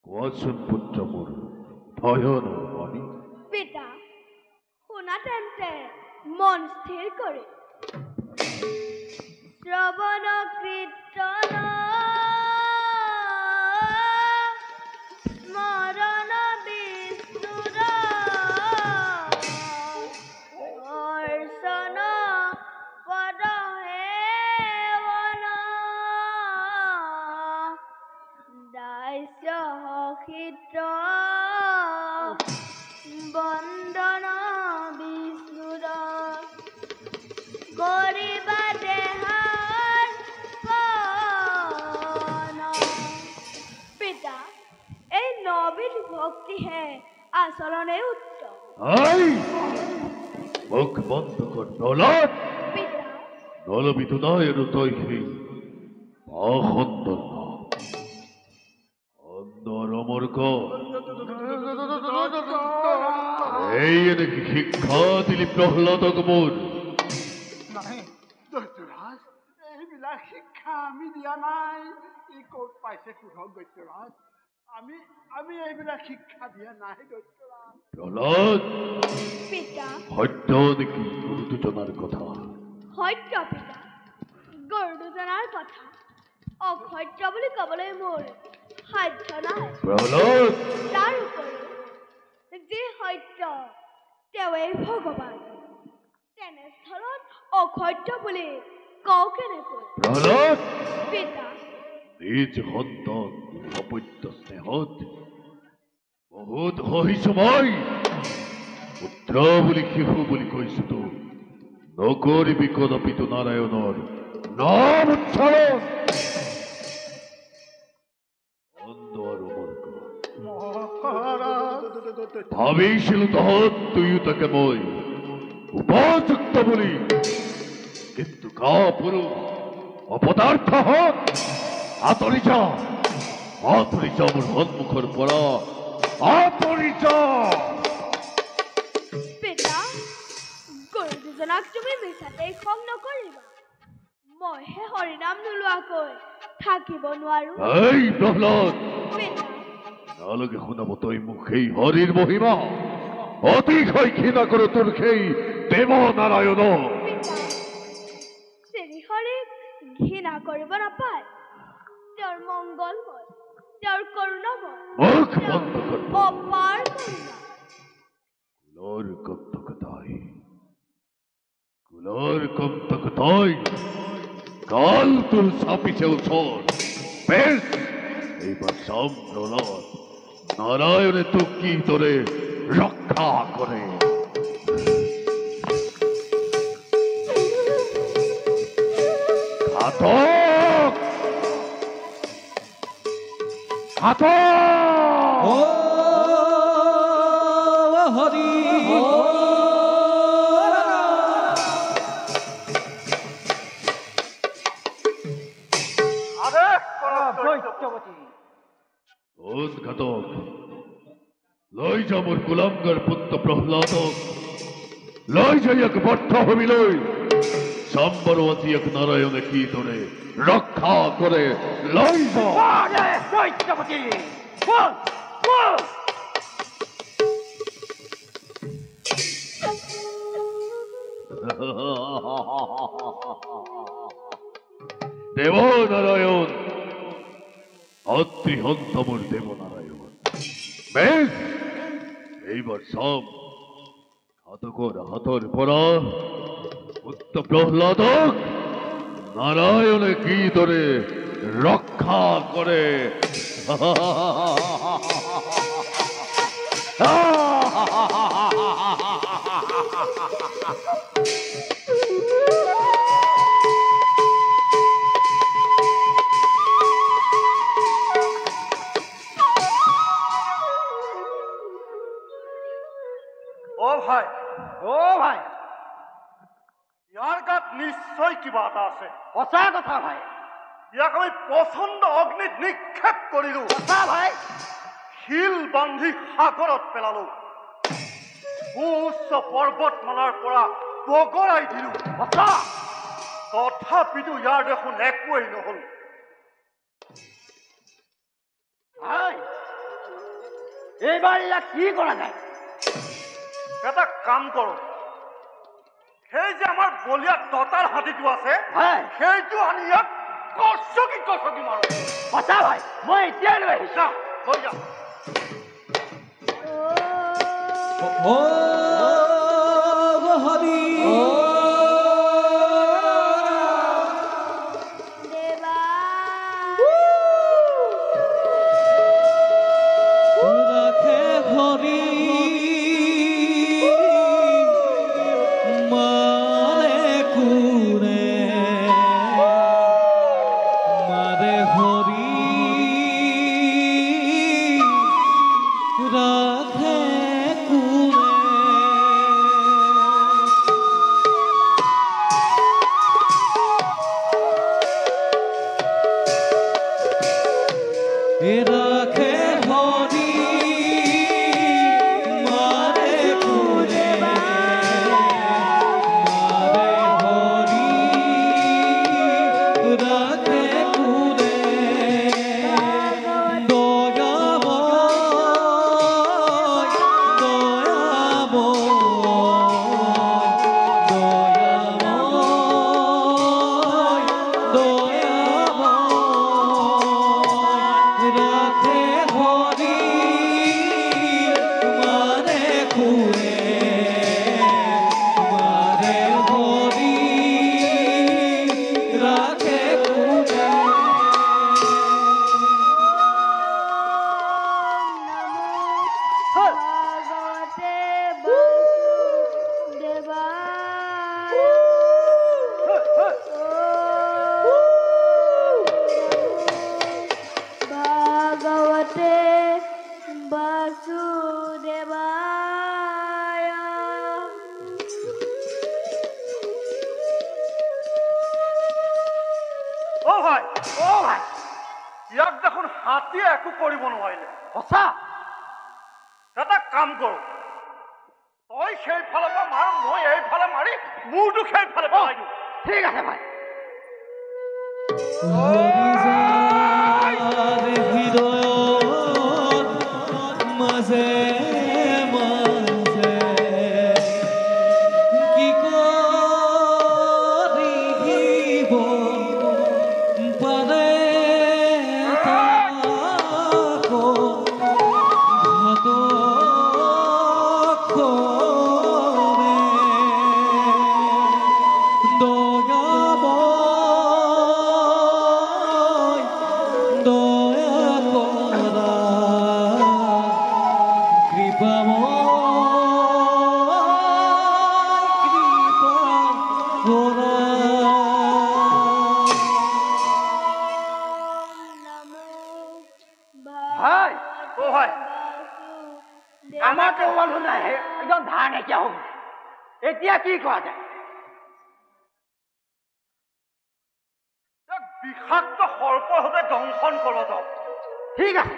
কোৱাচোন পুত্ৰ মোৰ ভয়ন বাণী পিতা শুনা তেন্তে মন স্থিৰ কৰি শ্ৰৱণ কীৰ্তন স্মৰণ বিষ্ণুৰ অৰ্চন পদ সেৱন দাস্য সহিত বন্দন বিষ্ণুৰ কৰিবা দেহাৰ পিতা এই নবিধ ভক্তিহে আচৰণে উত্তম মুখ বন্ধ কৰ নলদ পিতা নলবিতু নয় আৰু তই সেই অসন্দৰ অন্দৰ অমৰ্ক এই এনেকে শিক্ষা দিলি প্ৰহ্লাদক মোৰ নাই দৈত্যৰাজ এইবিলাক শিক্ষা আমি দিয়া নাই ই ক'ত পাইছে সোধক দৈত্যৰাজ আমি এইবিলাক শিক্ষা দিয়া নাই দৈত্যৰাজ প্ৰহ্লাদ পিতা সত্য নেকি গুৰু দুজনাৰ কথা সত্য পিতা গৰু দুজনাৰ কথা অসত্য বুলি ক'বলৈ মোৰ সাধ্য নাই প্ৰহ্লাদ তাৰ উপৰিও যি সত্য তেওঁৱেই ভগৱান তেনেস্থলত অসত্য বুলি কওঁ কেনেকৈ প্ৰহ্লাদ পিতা নিজ সন্তান অপত্য স্নেহত বহুত সহিছো মই পুত্ৰ বুলি শিশু বুলি কৈছো তো নকৰিবি কদাপিতো নাৰায়ণৰ নাম উচ্চাৰণ অন্ধ আৰু মৰ্ক ভাবিছিলো তহঁত তুইও তাকে মই উপযুক্ত বুলি কিন্তু কাপুৰুষ অপদাৰ্থ হত আঁতৰি যা মোৰ সন্মুখৰ পৰা আঁতৰি যা পিতা গৰু দুজনাক তুমি মিছাতেই খং নকৰিবা মইহে হৰিনাম নোলোৱাকৈ থাকিব নোৱাৰো এই প্ৰহ্লাদ পিতা নালগে শুনাব তই মোক সেই হৰিৰ মহিমা অতিশয় ঘৃণা কৰো তোৰ সেই দেৱ নাৰায়ণ পিতা শ্ৰী হৰিক ঘৃণা কৰিব নাপায় তেওঁৰ মংগলময় তেওঁৰ কৰোণাময় মুখ বন্ধ কৰ অপাৰ কৰোণা কুলৰ কন্তকতাই কাল তোৰ চাপিছে ওচৰ বেশ এইবাৰ চাম প্ৰহ্লাদ নারায়ণে তোক কি তোরে রক্ষা করে ঘাতক ঘাতক ও হরি ঘাতক লৈ যা মোর কুলাঙ্গার পুত্র প্রহ্লাদক লৈ যাই এক বদ্ধ হবিলৈ সম্বৰৱতীক নাৰায়ণে কি দৰে ৰক্ষা কৰে লৈ যা দৈত্যপতি বল বল দেৱনাৰায়ণ অত্ৰিহন্ত মোৰ দেৱনাৰায়ণ বেশ এইবাৰ চাম ঘাতকৰ হাতৰ পৰা পুত্ৰ প্ৰহ্লাদক নাৰায়ণে কি দৰে ৰক্ষা কৰে ভাই ইয়াৰ গাত নিশ্চয় কিবা এটা আছে সঁচা কথা ভাই ইয়াক আমি প্ৰচণ্ড অগ্নিত নিক্ষেপ কৰিলো সঁচা ভাই শিল বান্ধি সাগৰত পেলালো উচ্চ পৰ্বতমালাৰ পৰা বগৰাই দিলো সঁচা তথাপিতো ইয়াৰ দেখোন একোৱেই নহল এইবাৰ ইয়াক কি কৰা যায় এটা কাম কৰো সেই যে আমাৰ বলিয়া দতাৰ হাতীটো আছে সেইটো আনি ইয়াক কচকি মাৰো সঁচা ভাই মই এতিয়াই লৈ আহিছো হৈ যাওঁ ইয়াক দেখোন হাতীয়ে একো কৰিব নোৱাৰিলে সঁচা এটা কাম কৰো তই সেইফালৰ পৰা মাৰ মই এইফালে মাৰি মূৰটো সেইফালে পেলাই দিওঁ ঠিক আছে ভাই মাঝে মাঝে কি কৰিব পাৰে তাকো ঘাতকৰে দয়া কৰা আমাৰ তো মানুহ নাই একদম ধাৰ নাইকিয়া হ'ব এতিয়া কি কৰা যায় বিষাক্ত সৰ্পৰ সৈতে দংশন কৰিব যাওঁ ঠিক আছে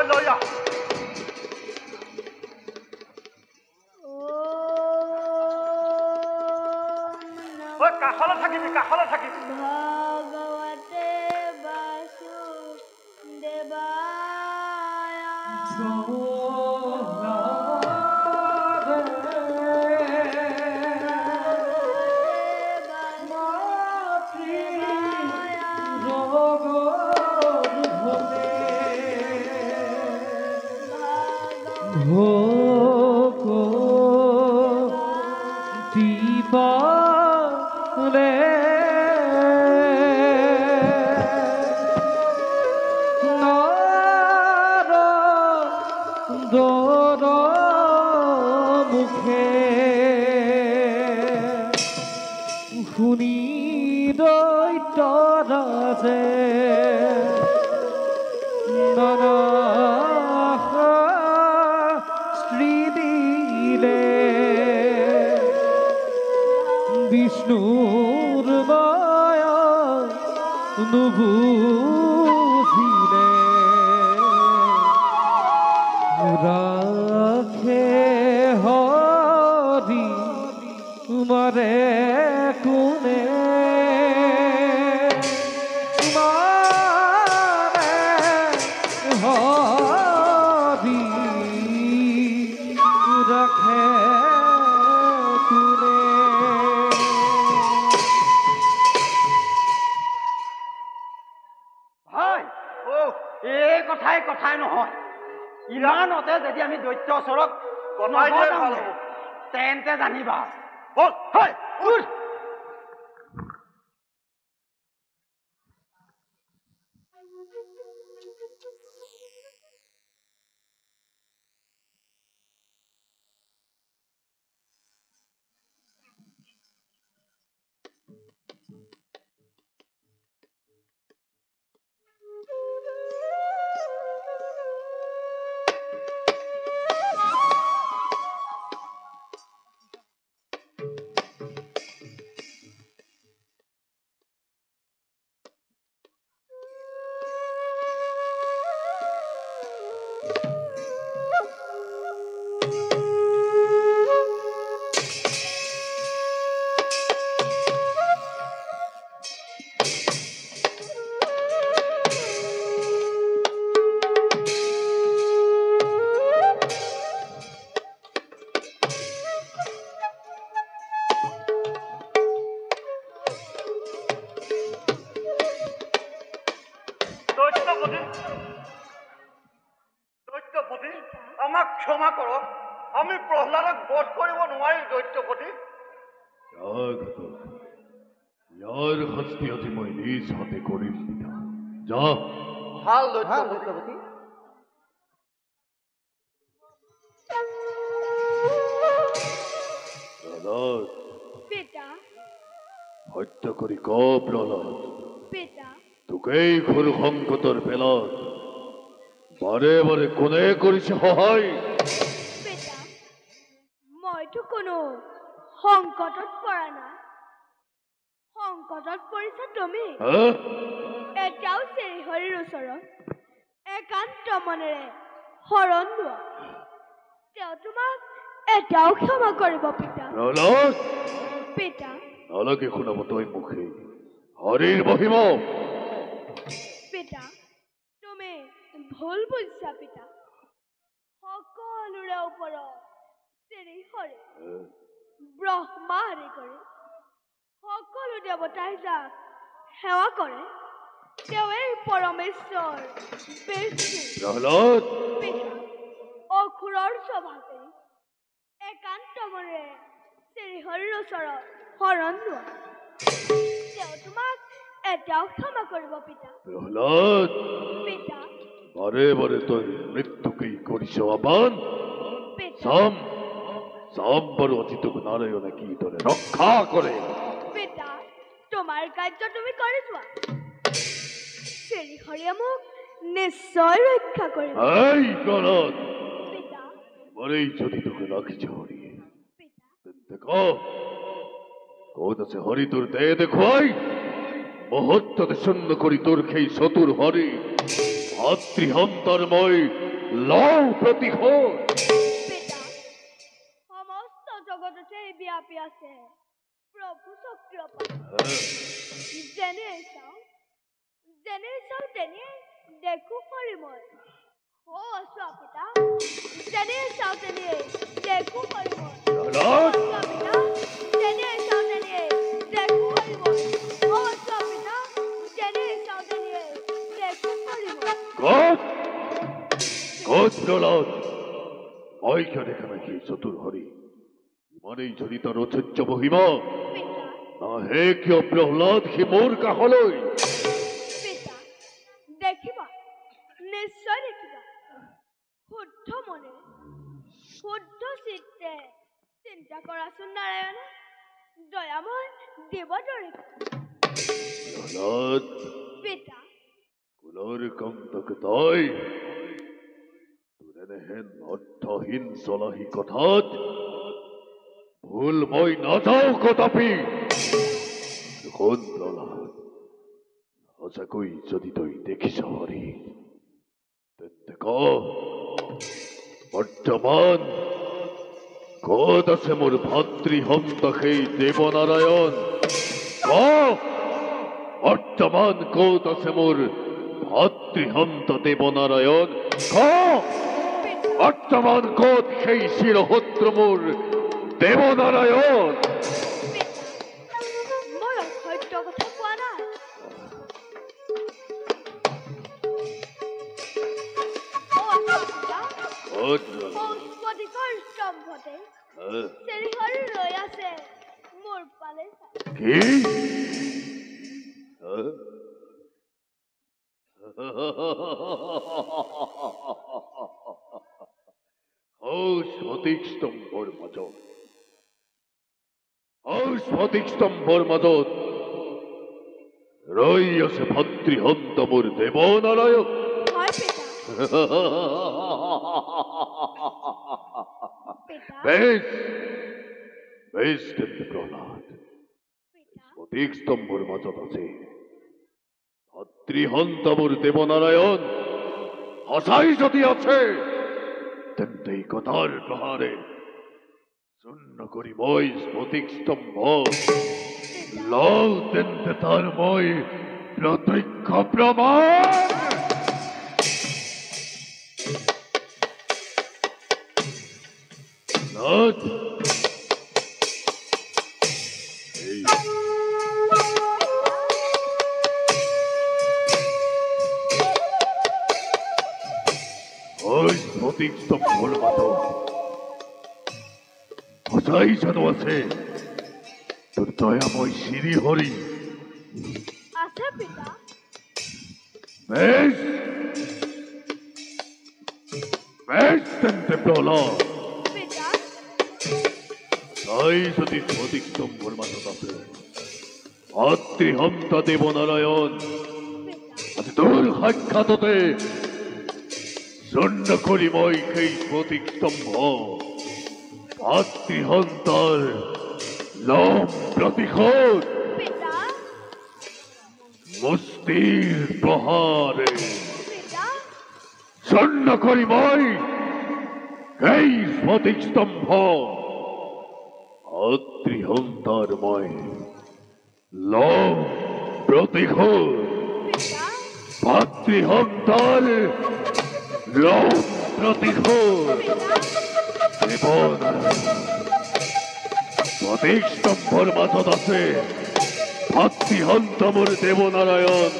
লৈ আহ কাষলৈ থাকিবি ভগৱতে বাসুদেৱায় শুনি দৈত্যৰাজে নানা স্ত্ৰী দিলে বিষ্ণুৰ মায়া নুবুজিলে ৰাখে হৰি মাৰে কোনে হৰি ৰাখে কোনে ভাই এই কথাই নহয় ইমানতে যদি আমি দৈত্য ওচৰক তেন্তে জানিবা দৈত্যপতি আমাক ক্ষমা কৰক আমি প্ৰহ্লাদক বধ কৰিব নোৱাৰিম দৈত্যপতি ইয়াৰ শাস্তি আজি মই নিজ হাতে কৰিম পিতা যা ভাল দৈত্যপতি প্ৰহ্লাদ পিতা হত্যা কৰি ক প্ৰহ্লাদ পিতা তোকেই ঘোৰ সংকটৰ পেলাত বাৰে বাৰে কোনে কৰিছে সহায় পিতা মইতো কোনো সংকটত পৰা নাই সংকটত পৰিছা তুমি এতিয়াও শ্ৰীহৰিৰ ওচৰত একান্ত মনেৰে শৰণ লোৱা তেওঁ তোমাক এতিয়াও ক্ষমা কৰিব পিতা প্ৰহ্লাদ পিতা নালাগে শুনাব তই মুখে হৰিৰ মহিমা পিতা তুমি ভুল বুজিছা পিতা সকলোৰে ওপৰত শ্ৰীহৰি ব্ৰহ্মা হৰি কৰে সকলো দেৱতাই যাক সেৱা কৰে তেওঁৱেই পৰমেশ্বৰ বিষ্ণু প্ৰহ্লাদ পিতা অসুৰৰ স্বভাৱে একান্ত মনেৰে শ্ৰীহৰিৰ ওচৰত শৰণ লোৱা তেওঁ তোমাক এতিয়াও ক্ষমা কৰিব পিতা প্ৰহ্লাদ পিতা বাৰে বাৰে তই মৃত্যুকেই কৰিছ আহ্বান পিতা চাম বাৰু আজি তোক নাৰায়ণে কি দৰে ৰক্ষা কৰে পিতা তোমাৰ কাৰ্য তুমি কৰি যোৱা শ্ৰীহৰিয়ে মোক নিশ্চয় ৰক্ষা কৰিব এই প্ৰহ্লাদ পিতা মরেই যদি তোকে রাখিছে হরি পিতা দেখো ক'ত আছে হরি তোর দেহ দেখুয়াই মুহূর্ততে শূন্য করি তোর খেই চতুর হরি ভাতৃহন্তরময় লও প্রতিঘোষ পিতা সমস্ত জগততে ব্যাপী আছে প্ৰভু চক্ৰপাণি যেনে চাওঁ তেনে দেখো কৰি মই চোৱা পিতা যেনে চাওঁ তেনে দেখো কৰি মই চোৱা পিতা যেনে চাওঁ তেনে দেখো কৰি মই চোৱা পিতা যেনে চাওঁ তেনে দেখো কৰি মই প্ৰহ্লাদ মই কিয় দেখা নাই সেই চতুৰ হৰি ইমানেই জড়িত ৰচৰ্য মহিমা নাহে কিয় প্ৰহ্লাদ সি মোৰ কাষলৈ দেখিবা নিশ্চয় দেখিবা শুদ্ধ মনে শুদ্ধ চিত্তে চিন্তা কৰাচোন নাৰায়ণ দয়াময় দিব দৰে প্ৰহ্লাদ পিতা কুলৰ কন্তক তই তোৰ এনেহেন অৰ্থহীন চলাহী কথাত ভুল মই নাযাওঁ কদাপি কোন প্ৰহ্লাদ সঁচাকৈ যদি তই দেখিছ হৰি তেন্তে ক বৰ্তমান ক'ত আছে মোৰ ভাতৃহন্ত সেই দেৱনাৰায়ণ ক বৰ্তমান ক'ত আছে মোৰ ভাতৃহন্ত দেৱনাৰায়ণ ক বৰ্তমান ক'ত সেই চিৰশত্ৰু মোৰ দেৱনাৰায়ণ মই অসত্য কথা কোৱা নাই স্ফটিকৰ স্তম্ভতে শ্ৰীহৰি ৰৈ আছে মোৰ পালে কি স্ফটিক স্তম্ভৰ মাজত ৰৈ আছে ভাতৃহন্ত মোৰ দেৱনাৰায়ণ হয় পিতা বেশ বেশ তেন্তে প্ৰহ্লাদ স্ফটিক স্তম্ভৰ মাজত আছে ভাতৃহন্ত মোৰ দেৱনাৰায়ণ সঁচাই যদি আছে তেন্তে এই কথাৰ প্ৰহাৰে শূন্য কৰি মই স্ফটিক স্তম্ভ লওঁ তেন্তে তাৰ মই প্ৰত্যক্ষ প্ৰমাণ স্ফটিক স্তম্ভৰ মাজত সঁচাই জানো আছে তোৰ দয়াময় শ্ৰীহৰি আছে পিতা বেশ বেশ তেন্তে প্ৰহ্লাদ পিতা তাই যদি স্ফটিক স্তম্ভৰ মাজত আছে ভাতৃহন্ত দেৱনাৰায়ণ আজি তোৰ সাক্ষাততে শূন্য কৰি মই সেই স্ফটিক স্তম্ভ ভাতৃহন্তৰ লম প্ৰতিশোধ পিতা মুষ্টিৰ প্ৰহাৰে পিতা শূন্য কৰি মই সেই স্ফটিক স্তম্ভ ভাতৃহন্তৰ মই লম প্ৰতিশোধ পিতা ভাতৃহন্তৰ লম প্ৰতিশোধ স্ফটিক স্তম্ভৰ মাজত আছে ভাতৃহন্ত মোৰ দেৱনাৰায়ণ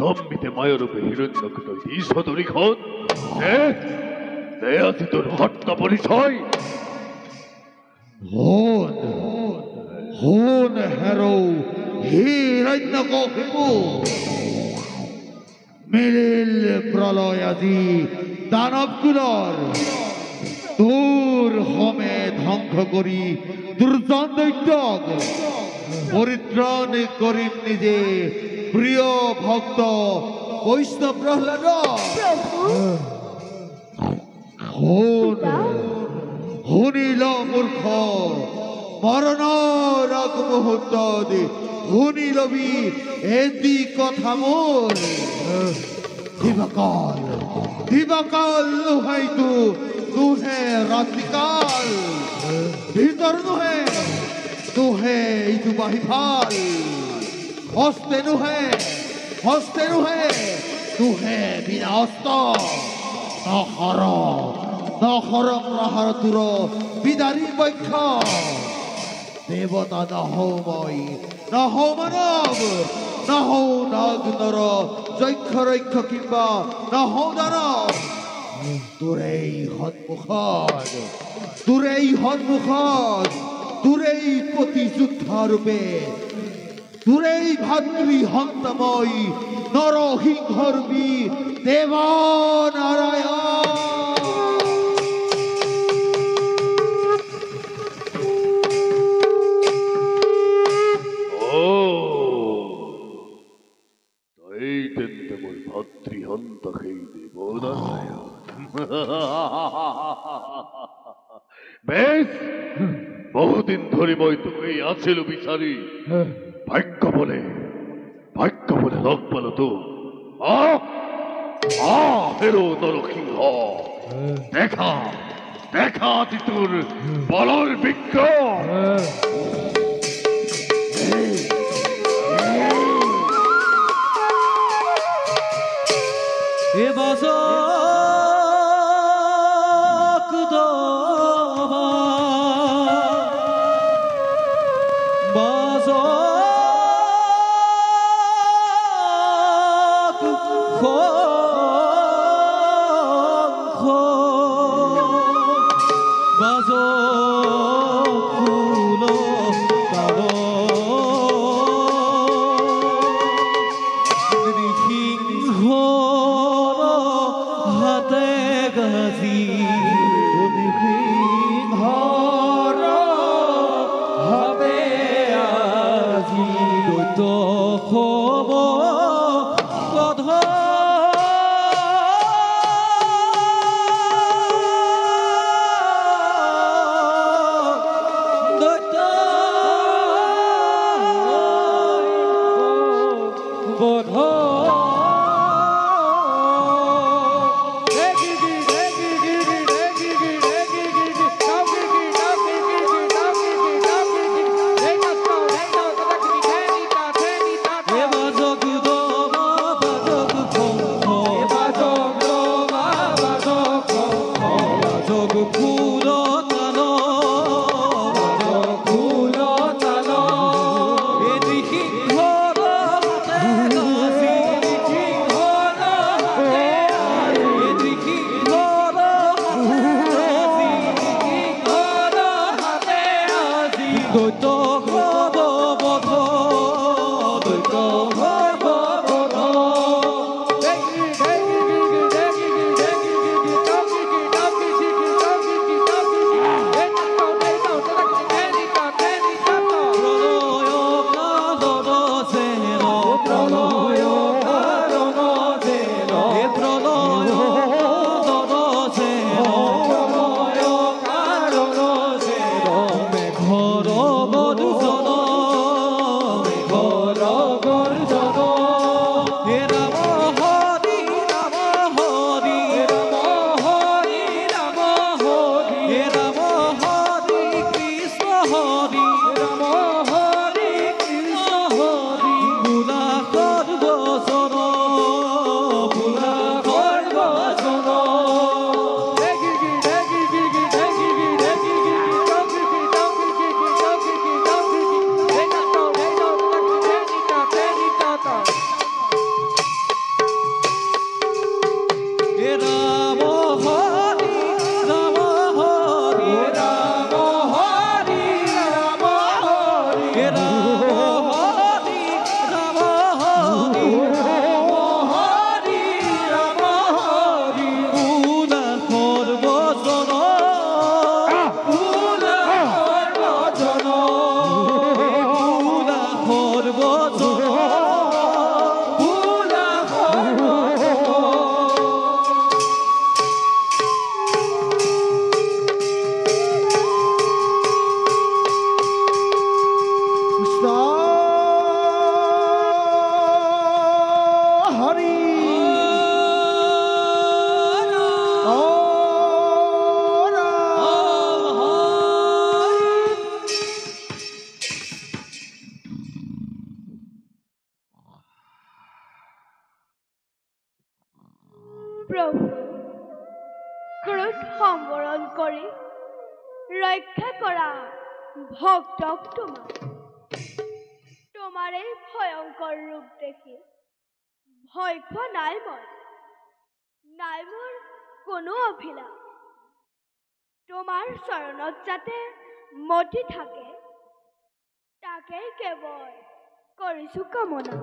সম্বিতে মায়ৰূপে হিৰণ্যকে তৈ দিশ দৰিখন দে আজি তোৰ হত্যা পৰিচয়। হন হেৰো হিৰণ্যকশিপু মিলিল প্ৰলয় আজি দানবকুলৰ তোৰ সমে ধ্বংস কৰি দুৰ্জন দৈত্যক পৰিত্ৰাণ কৰিম নিজে প্ৰিয় ভক্ত বৈষ্ণৱ প্ৰহ্লাদ। শুনিল মূৰ্খ মৰণৰ আগমুহূৰ্তত শুনি লবি এটি কথা মোৰ। দিবাকাল নোহাইতো নুহে ৰাতিকাল ভিতৰ নুহে ইটো বাহি ভাল হস্তে নুহে বিনা অস্ত নহৰ প্ৰহাৰ তোৰ বিদাৰী বক্ষ দেৱতা নহও মই নহও মানৱ নহও নাগ নৰ যক্ষ ৰক্ষ কিম্বা নহও দানৱ তোৰেই সন্মুখত তোৰেই প্ৰতিযোদ্ধা ৰূপে তোৰেই ভাতৃ হন্তাময় নৰসিংহৰূপী দেৱ নাৰায়ণ। ভাতৃহন্ত সেই দেব নারায়ণ। বেশ বহুদিন ধরে মই তোকে আছিল বিচারি ভাগ্য বলে লগ পালো তো হেরো নরসিংহ দেখা আজি তোর বলর বিক্রম। এ বাজক দবা বাজক শঙ্খ বাজক ফুল তাল নৃসিংহ হাতে গাজি নৃসিংহৰ হাতে আজি দৈত্য হব বধ দৈত্য বধ ঘৰ প্ৰভু ক্ৰোধ সম্বৰণ কৰি ৰক্ষা কৰা ভক্তক তোমাৰ এই ভয়ংকৰ ৰূপ দেখি ভয় খোৱা নাই মোৰ কোনো অভিলাষ তোমাৰ চৰণত যাতে মতি থাকে তাকেই কেৱল কৰিছো কামনা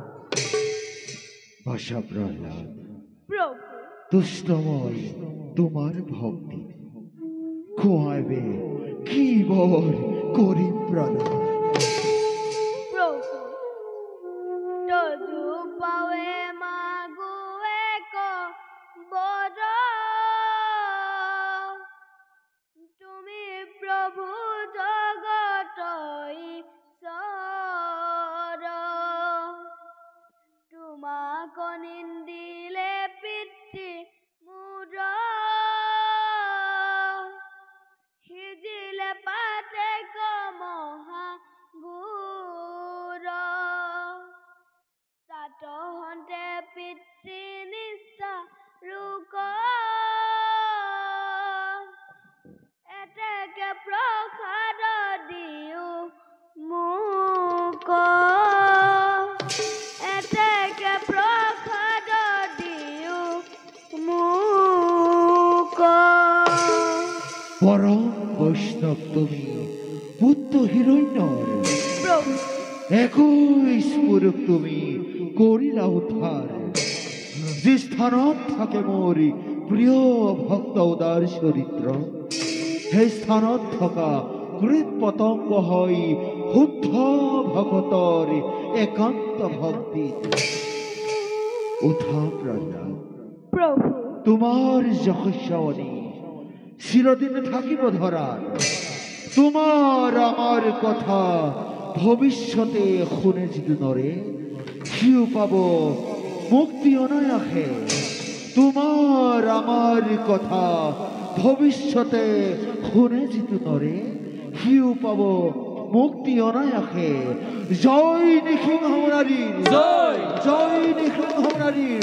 ভাষা প্ৰহ্লাদ প্ৰভু দুষ্টময় তোমাৰ ভক্তি খোয়াবে কি বৰ কৰি প্ৰদান প্ৰভু তজু পাৱে মাগুৱে ক বদ তুমি প্ৰভু জগত ঈশ্বৰ তোমাক নিন্দিলে পিতৃ মূৰ সিজিলে পাতে কমহা গুৰ তাতহন্তে পিতৃ নিষ্ঠা ৰোগ এতেকে প্ৰসাদ দিও মোক এতেকে প্ৰসাদ দিও মোক পৰম বৈষ্ণব তুমি পুত্ৰ হিৰণ্যৰ প্ৰভু একই স্বরূপ তুমি করিলা উদ্ধার যে স্থানত থাকে মোর প্রিয় ভক্ত উদার চরিত্র সেই স্থানত থকা কৃত পতঙ্গ হই শুদ্ধ ভকতর একান্ত ভক্তি উঠা প্রহ্লাদ প্ৰভু তোমার যশস্বনী চিরদিন থাকিব ধরার তোমার আমার কথা ভবিষ্যতে শুনে যদি নরে সিও পাব মুক্তি অনায়াসে তোমার আমার কথা ভবিষ্যতে শুনে যদি নরে সিও পাব মুক্তি অনায়াসে জয় নৃসিংহ নারীর জয় জয় নৃসিংহ নারীর